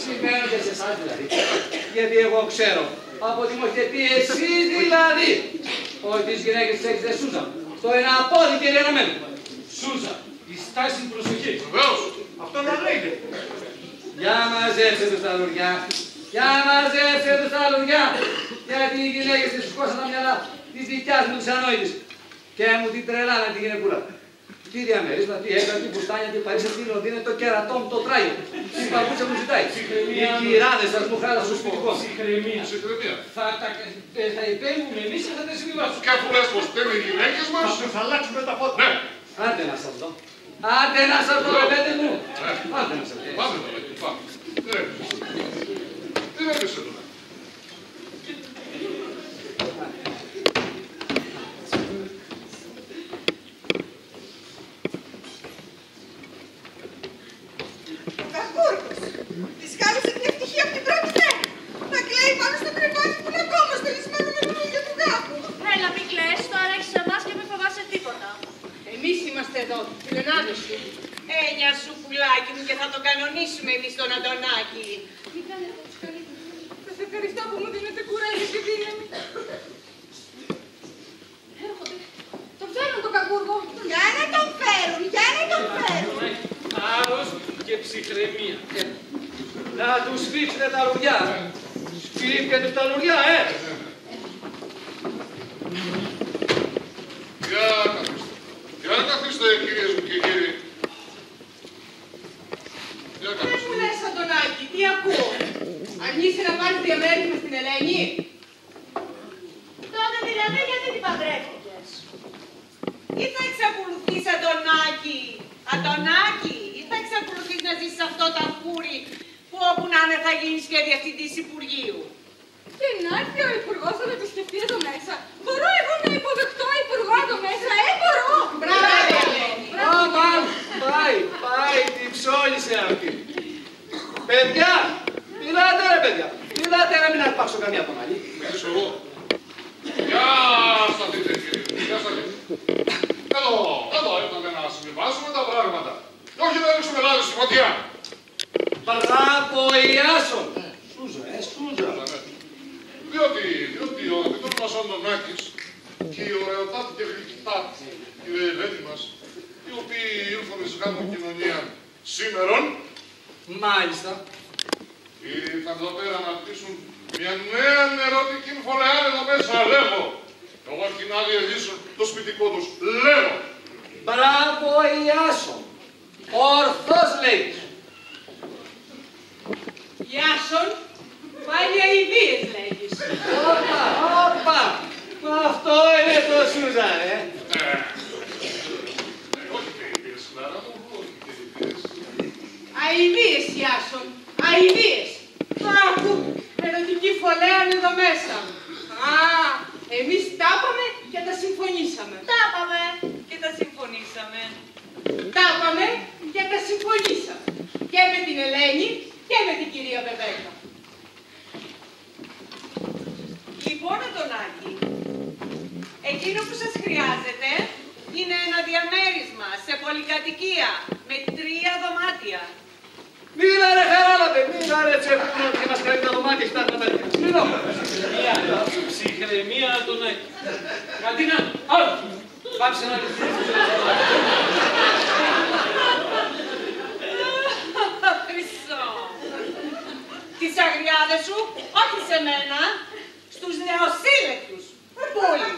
Συμβαίνουν και σε εσάς δηλαδή. Γιατί εγώ ξέρω από ό,τι μου έχετε πει εσείς δηλαδή ότι τις γυναίκες τις έχετε Σούζα. Το ένα απόδει και λιαναμένο. Σούζα, η στάση προσοχή. Βεβαίως. Αυτό δεν λέγεται. Για μαζέψε τους τα λουριά. Για μαζέψε τους τα λουριά. Γιατί οι γυναίκες τις σκόσαν τα μυαλά της δικιάς μου της ανόητης. Και μου την τρελάνα τη γυναικούλα. Τι διαμέρισμα, τι έκανα, τι μπουστάνια, τι Παρίσι, τι Λονδίνο, το κερατό μου, το τράγιο. Τι παπούτσα μου ζητάει. Οι κυράδες σας μου χάλασαν στο σπιτικό. Συγχρεμία. Συγχρεμία. Θα υπέμβουμε εμείς και θα τα συμβιβάσουμε. Και αφού λες πως φταίνουν οι γυναίκες μας. Θα τους αλλάξουμε τα φώτα. Ναι. Άντε να σας δω. Άντε να σας δω, παιδί μου. Άντε να σας δω. Πάμε τώρα, πάμε. Τι ρέπεσαι τώρα. Κακούρκος. Της χάλασε την ευτυχία από την πρώτη μέρα. Να κλαίει πάνω στο κρεβάτι που είναι ακόμα στολισμένο με το ίδιο του γάμου. Έλα, μην κλαις, τώρα έχεις εμάς και μην φοβάσαι τίποτα. Εμείς είμαστε εδώ, φιλενάδες σου. Ένια σου πουλάκι μου και θα τον κανονίσουμε εμείς τον Αντωνάκη. Μην κάνετε τους καλύτερους. Σας ευχαριστώ που μου δίνετε κουράγιο και δύναμη. Έρχονται. Το φέρουν το κακούργο. Για να τον φέρουν, για να τον φέρουν. Άρρος και ψυχραιμία. Να τους σφίξετε τα λουριά. Σφίξτε τους τα λουριά, Για καθίστε κυρίες μου και κύριοι. Για Δεν καθίστε. μου λες, Αντωνάκη, τι ακούω. Αργήσει να πάρεις διαμέρισμα στην Ελένη. Τότε δηλαδή γιατί την παντρεύτηκες. Ή θα εξακολουθείς Αντωνάκη, ή θα εξακολουθείς να ζήσεις σε αυτό το αφούρι που όπου να είναι θα γίνεις και διευθυντής Υπουργείου. Και να έρθει ο Υπουργός να επισκεφτεί εδώ μέσα. Μπορώ εγώ να υποδεχτώ Υπουργό εδώ μέσα, μπορώ. Μπράβο, Ελένη. Αμάν, πάει, την ψώνισε αυτή. Παιδιά, μιλάτε ρε παιδιά. Μιλάτε να μην αρπάξω καμία από μαλλί. Μιλήσω εγώ. Γεια σταθείτε κύριε. Γεια σταθείτε. Εδώ ήρθαμε να συμβιβάσουμε τα πράγματα. Και όχι να ρίξουμε λάδι στη φωτιά. Μπράβο, Ιάσον. Σούζα. Διότι ο αγαπητός μας Αντωνάκης και η ωραιοτάτη και γλυκητάτη η Ελένη μας, οι οποίοι ήρθαν εις γάμο κοινωνία σήμερον, Μάλιστα. ήρθαν εδώ πέρα να πτήσουν μια νέα νερώτικη φορεά εδώ μέσα, λέγω. Εγώ και να διαλύσουν το σπιτικό τους, λέγω. Μπράβο, Ιάσον. Ορθώς λέγεις. Σούζα, ρε. Όχι και είπες, Κλάρα μου, όχι και είπες. Αηδίες, Ιάσον, αηδίες. Άκου, ερωτική φωλέαν εδώ μέσα. Α, εμείς τα είπαμε και τα συμφωνήσαμε. Τα είπαμε. Και τα συμφωνήσαμε. Τα είπαμε και τα συμφωνήσαμε. Και με την Ελένη και με την κυρία Μπεμπέκα. Λοιπόν, Αντωνάκη, εκείνο που σας χρειάζεται είναι ένα διαμέρισμα σε πολυκατοικία με 3 δωμάτια. Μίλα ρε Χαράλαμπε, μίλα ρε τσεφούνο και μας κάνει τα δωμάτια και τα δωμάτια. Μίλα. Ψυχραιμία, Αντωνάκη. Κατίνα, άλλο. Πάψε να λυθείς. Χρυσό. Τις αγριάδες σου, όχι σε μένα, στους νεοσύλλεκτους. Πολύ.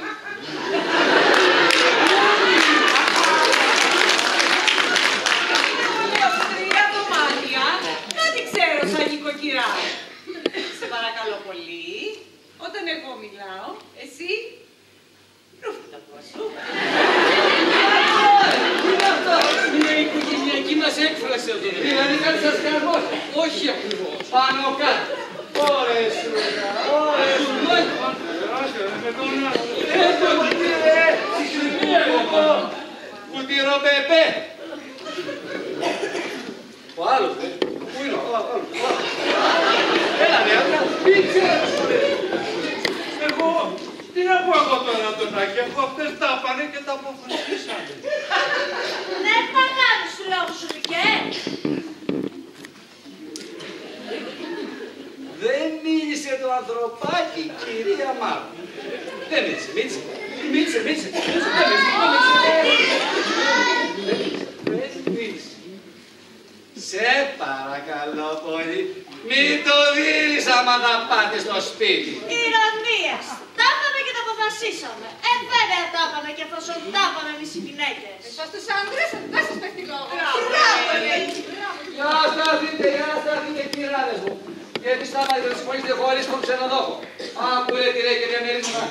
Σαν νοικοκυρά. Σε παρακαλώ πολύ, όταν εγώ μιλάω, εσύ ρούφα τα πόδια σου. Είναι η οικογενειακή μας έκφραση αυτό. Δηλαδή κάτι σας καρμός. Όχι ακριβώς. Πάνω κάτω. Ωρες Σούζα, ωρες Σούζα. Κουτυρομπεμπέ. Ο άλλος, πού είναι ο άλλος. Έλα ρε, μην ξέρεις. Εγώ, τι να πω εγώ τώρα, Αντωνάκη, αφού αυτές τα πάνε και τα αποφασίσανε. Δεν θα κάνεις του λόγου σου, Λουκέ. Δεν μίλησε το ανθρωπάκι, κυρία Μάρου. Δεν μίλησε, μίλησε. Μίλησε, μίλησε. Δεν μίλησε. Σε παρακαλώ πολύ, μην το δίνεις άμα θα πάτε στο σπίτι. Ηρωνίας. Τα είπαμε και τα αποφασίσαμε. Βέβαια τα είπαμε και εφόσον τα είπαμε εμείς οι γυναίκες. Εσάς τους άντρες δεν σας πέφτει λόγο. Για σταθείτε κυράδες μου. Γιατί στάματετε να συμφωνήσετε χωρίς τον ξενοδόχο. Άκου ρε τι λέει και διαμερίσματα.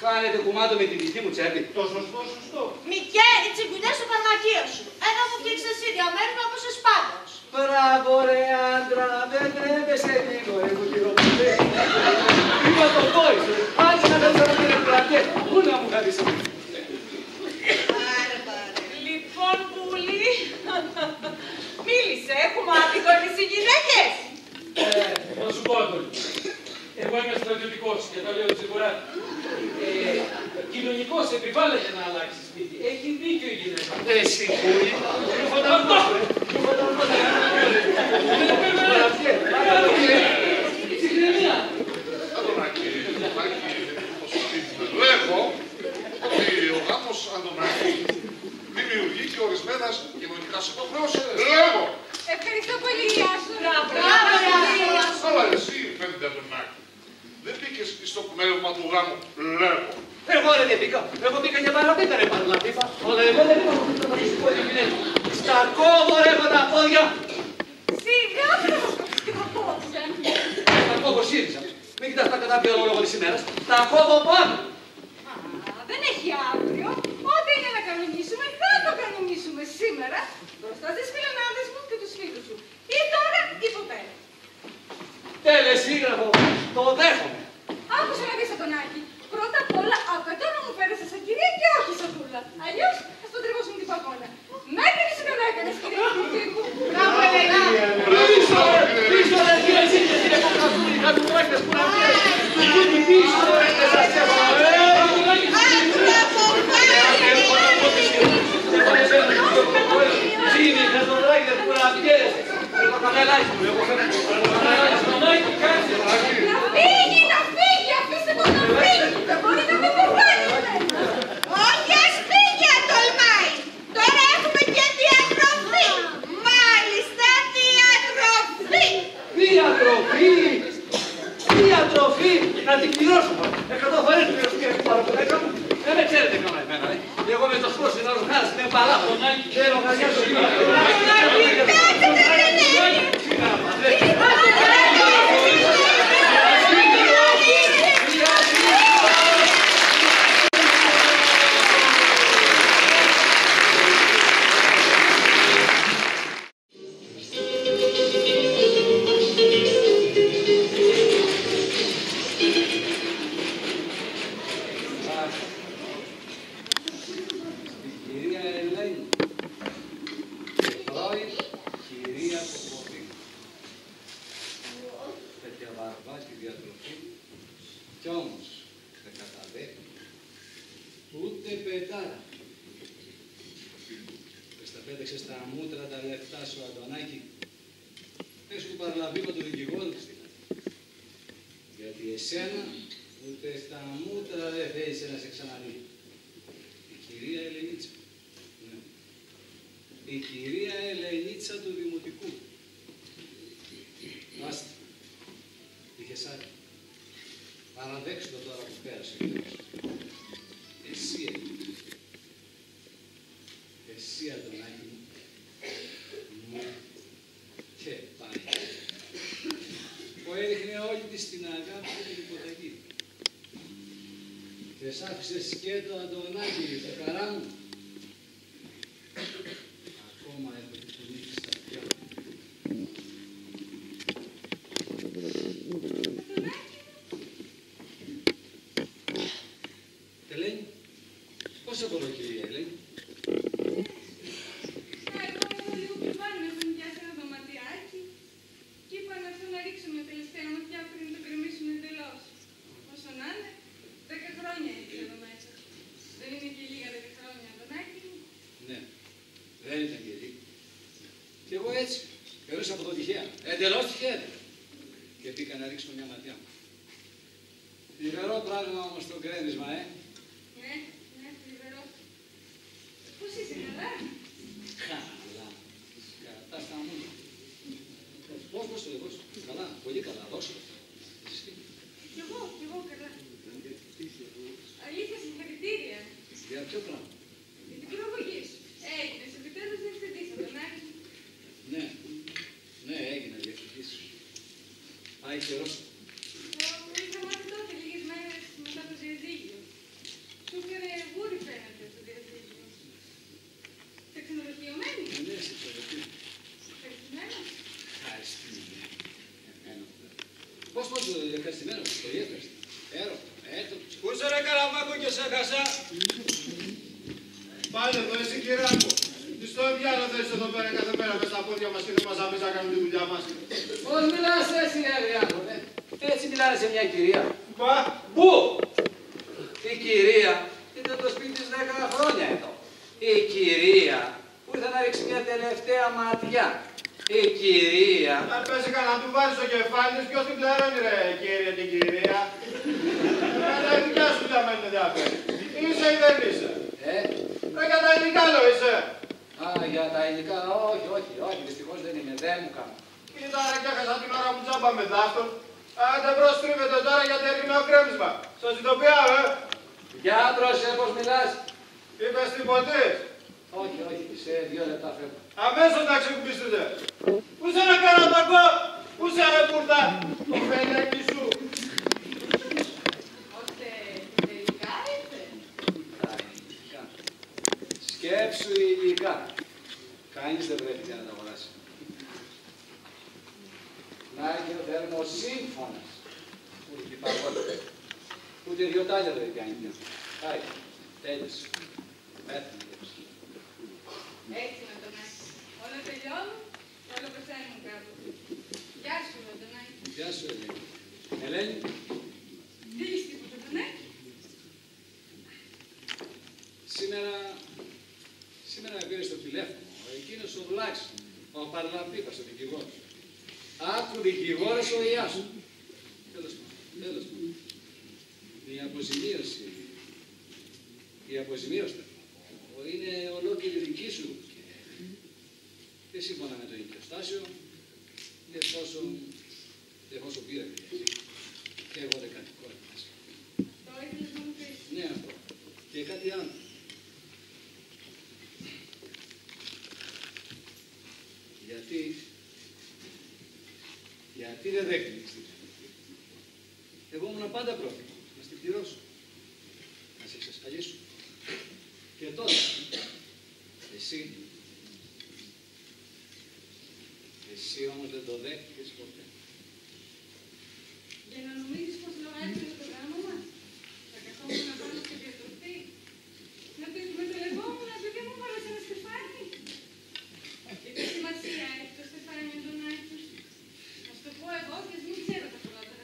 Κάνετε κουμάντο με την δική μου τσέπη. Το σωστό. Μικέ, οι τσιγκουνιές στο φαρμακείο σου. Ένα μου φτιάξεις εσύ διαμέρισμα όπως είσαι πάντως. Μπράβο ρε άντρα, δεν τρέπεσαι λίγο ρε κουτυροπουδέ. Είπα το κόρης ρε, άντε να δεν θέλω κύριε πλακέ. Πού να μου χαρίσει. Λοιπόν, Πούλη, μίλησε, έχουμε άδικο εμείς οι γυναίκες. Να σου πω, Αντώνη. Εγώ είμαι στρατιωτικός και τα λέω σίγουρα. Κοινωνικός επιβάλλεται να αλλάξει σπίτι. Έχει δίκιο η γυναίκα. Εσύ Πούλη, Ψυχραιμία. Αντωνάκη, λέγω ότι ο γάμος Αντωνάκη δημιουργεί και ορισμένες κοινωνικές υποχρεώσεις. Λέγω! Ευχαριστώ πολύ, γεια σου. Αλλά εσύ, φαίνεται Αντωνάκη, δεν μπήκες στο πνεύμα του γάμου. Λέγω! εγώ δεν μπήκα. Εγώ μπήκα και παραπήκα ρε παραλαπήπα. Αλλά εγώ δεν είπα ότι θα σου πω τη γυναίκα. Στα κόβω ρε με τα πόδια. Σιγά θα τα πόδια. Τα κόβω ΣΥΡΙΖΑ. Μην κοιτάς τα κατάπια λόγω της ημέρας. Τα κόβω πάνω. Δεν έχει αύριο. Ό,τι είναι να κανονίσουμε, θα το κανονίσουμε σήμερα μπροστά στις φιλενάδες μου και τους φίλους σου. Ή τώρα ή ποτέ. Τελεσίγραφο. Το δέχομαι. Άκουσα να δεις, Αντωνάκη. Πρώτα απ' όλα, απαιτώ να μου φέρεσαι σαν κυρία και όχι σαν δούλα. Αλλιώς θα στον τριβώσουν την παγώνα. Να έκανες ή δεν έκανες, κυρία Κουρτίκου. Μπράβο, Ελένα. Πίσω ρε κύριε Σίγια, κύριε Κοκκασούρη, κατουράκες που να βγαίνει. Πίσω ρε και σας Ζήμη, θα τον ράγετε που να βγαίνεις. Το καμελάκι μου, εγώ φαίνεται. Να φύγει, αφήστε τον να φύγει. Δεν μπορεί να με πεθάνετε. Όχι, ας φύγει αν τολμάει. Τώρα έχουμε και διατροφή. Μάλιστα, διατροφή. Διατροφή! Διατροφή! Να την πληρώσουμε. 100 φορές την πληρώσουμε και πάρω το 10 μου. Δεν με ξέρετε καλά εμένα, εγώ με το σπρός είναι όλος χάρας, με παλάβω. Δεν λογαριάζω τίποτα. βαρβάτη διατροφή, κι όμως δεν καταδέχει ούτε πετάρα. Πες τα πέταξε στα μούτρα τα λεφτά σου, Αντωνάκη. Πες του παραλαβήμα του δικηγόρου της δηλαδή. Γιατί εσένα ούτε στα μούτρα δεν θέλησε να σε ξαναδεί. Η κυρία Ελενίτσα. Ναι. Η κυρία Ελενίτσα του Δημοτικού. Άστα. Είχες άδεια. Παραδέξου το τώρα που πέρασε. Εσύ Ελενίτσα. Εσύ Αντωνάκη μου. Μου. Και πάει. Που έδειχνε όλη της την αγάπη και την υποταγή. Και σ' άφησε σκέτο Αντωνάκη, το καρά μου. Ακόμα έχω τη φωνή της στα αυτιά μου. Ελένη, πώς σε μπορώ κυρία Ελένη? Δεν ήταν και λίγα. Και εγώ έτσι, περνούσα από το τυχαία, εντελώς τυχαία. Και πήγα να ρίξω μια ματιά μου. Θλιβερό πράγμα όμως το γκρέμισμα, Ναι, θλιβερό. Πώς είσαι, καλά? Καλά. Κατά στα μου. Πώς το εγώ, καλά, πολύ καλά, δώσε το. Κι εγώ καλά. Αλήθεια, συγχαρητήρια. Για ποιο πράγμα? Για την προαγωγή σου. Έγινες επιτέλους διευθυντής, Αντωνάκη. Ναι, έγινα διευθυντής. Πάει καιρός. Το είχα μάθει τότε, λίγες μέρες μετά το διαζύγιο. Σου έφερε γούρι φαίνεται το διαζύγιο. Σε ξενοδοχειωμένη. Ναι, σε ξενοδοχείο. Ευχαριστημένος. Πώς ευχαριστημένος, το ευχαριστημένος. Έρω. Πού είσαι ρε Καραμάκο και σε χασά. Πάλι εδώ εσύ κυρία μου. Τι στο διάλο θες εδώ πέρα κάθε μέρα μες στα πόδια μας και δεν μας αφήσεις να κάνουμε τη δουλειά μας. Πώς μιλάς έτσι ρε άνθρωπο, έτσι μιλάνε σε μια κυρία. Μα. Πού? Η κυρία ήταν το σπίτι της 10 χρόνια εδώ. Η κυρία που ήρθε να ρίξει μια τελευταία ματιά. Η κυρία... Αν πέσει κανένα να του βάλεις στο κεφάλι της, ποιος την πληρώνει ρε κύριε την κυρία. Εμένα η δικιά σου δουλειά με ενδιαφέρει. Είσαι ή δεν είσαι? Ρε για τα υλικά λέω είσαι. Α, για τα υλικά, όχι, δυστυχώς δεν είναι, δεν μου κάνω. Κοίτα ρε κι έχασα την ώρα που τζάμπα με δάφτον. Άντε μπρος τρίβετε τώρα γιατί έρχεται ο κρέμισμα. Σας ειδοποιάω, Για άντρωσε, πώς μιλάς. Είπες τίποτης. Όχι, σε 2 λεπτά φεύγω. Αμέσως να ξεκουμπήσετε. Πού σε ρε Καραμπακό, πού σε ρε Πούρτα, το φελέκι σου. Ώστε τελικά ήρθε. Σκέψου υλικά. Κανείς δεν πρέπει να τα αγοράσει. Να έχει ο θερμοσύμφωνας. Ούτε και παγόνι. Ούτε 2 τάλια δεν κάνει πια. Πάει. Τέλειωσε. Πέθανε. Έτσι με τον Άκη. Όλα τελειώνουν, όλα πεθαίνουν κάπου. Γεια σου, Αντωνάκη. Γεια σου, Ελένη. Ελένη. Δίλεις τίποτα, Αντωνάκη. Σήμερα με πήρε στο τηλέφωνο. Εκείνος ο Βλάξης, ο Παρλαμπίπας, ο δικηγόρος. Άκου δικηγόρος ο Ιάσου. Τέλος πάντων. Η αποζημίωση είναι ολόκληρη δική σου και σύμφωνα με το οικειοστάσιο, εφόσον πήρε και εγώ δεν κατηγόρησα. Το ήθελες να μου πεις. Ναι, αυτό. Και κάτι άλλο. Γιατί δεν δέχτηκες την ψηφοφορία. Εγώ ήμουν πάντα πρόθυμο να στην πληρώσω, να σε εξασφαλίσω. Και τώρα, εσύ όμως δεν το δέχτηκες ποτέ. Για να νομίζεις πως λογάριζες το γάμο μας, θα καθόμουν πάνω στη διατροφή, να το εκμεταλλευόμουν επειδή μου βάλες ένα στεφάνι. Και τι σημασία έχει το στεφάνι, Αντωνάκη. Να σου το πω εγώ και ας μην ξέρω τα πρώτα.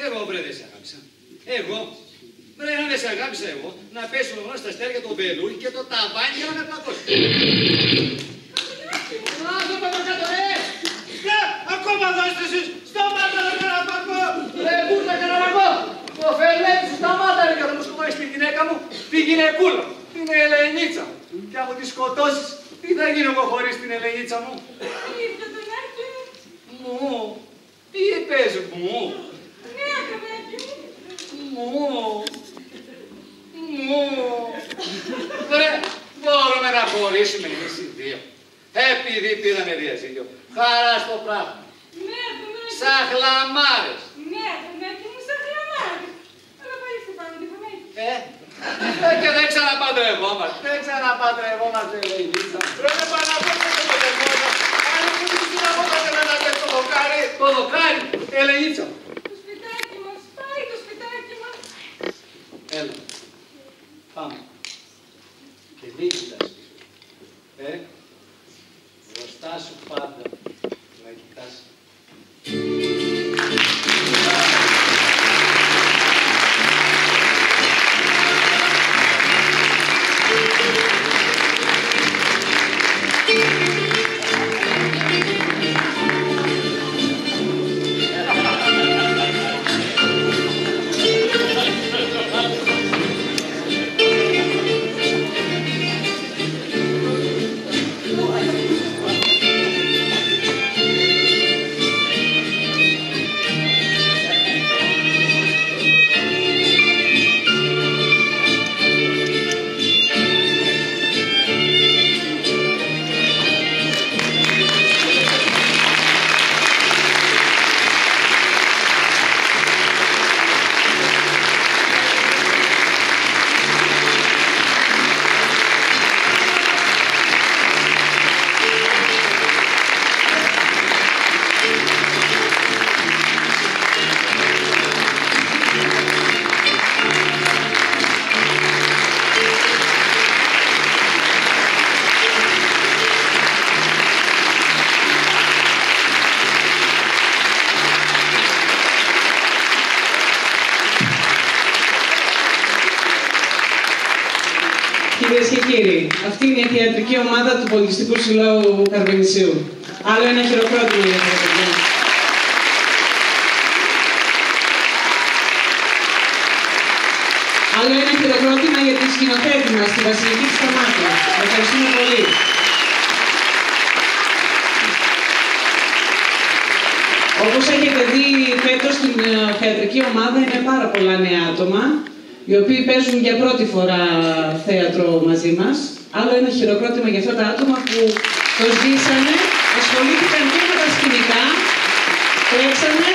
Εγώ βρε δεν σε αγάπησα. Εγώ. Βρε αν δεν σε αγάπησα εγώ, να πέσω εγώ στα αστέρια το μπελούι και το ταβάνι για να με πλακώσει. Άνθρωπο το κάτω, Ναι, ακόμα δώστε εσείς, σταμάτα ρε Καραπακό! Ρε μπουρδα Καραπακό! Το φελέτη σου σταμάτα ρε για να μου σκοτώσεις τη γυναίκα μου, τη γυναικούλα, την Ελενίτσα. Και από τη σκοτώσεις, τι θα γίνω εγώ χωρίς την Ελενίτσα μου. Ήρθε τον Άκη μου. Μου, τι είπες μου. Ναι, αγάπη μου. Μου. Βρε, μπορούμε να χωρίσουμε εμείς οι δύο. Επειδή πήραμε διαζύγιο. Χαρά στο πράγμα. Ναι, τον Άκη. Σαν χλαμάρες. Ναι, τον Άκη μου σαν χλαμάρες. Αλλά πάλι σε πάνω τη φωνή. Και δεν ξαναπαντρευόμαστε. Δεν ξαναπαντρευόμαστε, λέει η Λίτσα. Ρε δεν πάνε να πω και το πατερμόνα. Αν μου δεις να πω να δες το δοκάρι. Το δοκάρι, Ελενίτσα. Το σπιτάκι μας, πάει το σπιτάκι μας. Έλα. Πάμε. Και μην κοιτάς πίσω. Μπροστά σου πάντα να κοιτάς. Κυρίες και κύριοι, αυτή είναι η θεατρική ομάδα του Πολιτιστικού Συλλόγου Καρβενησίου. Άλλο ένα χειροκρότημα για τα παιδιά. Άλλο ένα χειροκρότημα για τη σκηνοθέτη μας, τη Βασιλική Σταμάτη. Ευχαριστούμε πολύ. Όπως έχετε δει, φέτος στην θεατρική ομάδα είναι πάρα πολλά νέα άτομα, οι οποίοι παίζουν για πρώτη φορά θέατρο μαζί μας. Άλλο ένα χειροκρότημα για αυτά τα άτομα που το ζήσανε, ασχολήθηκαν και με τα σκηνικά, τρέξανε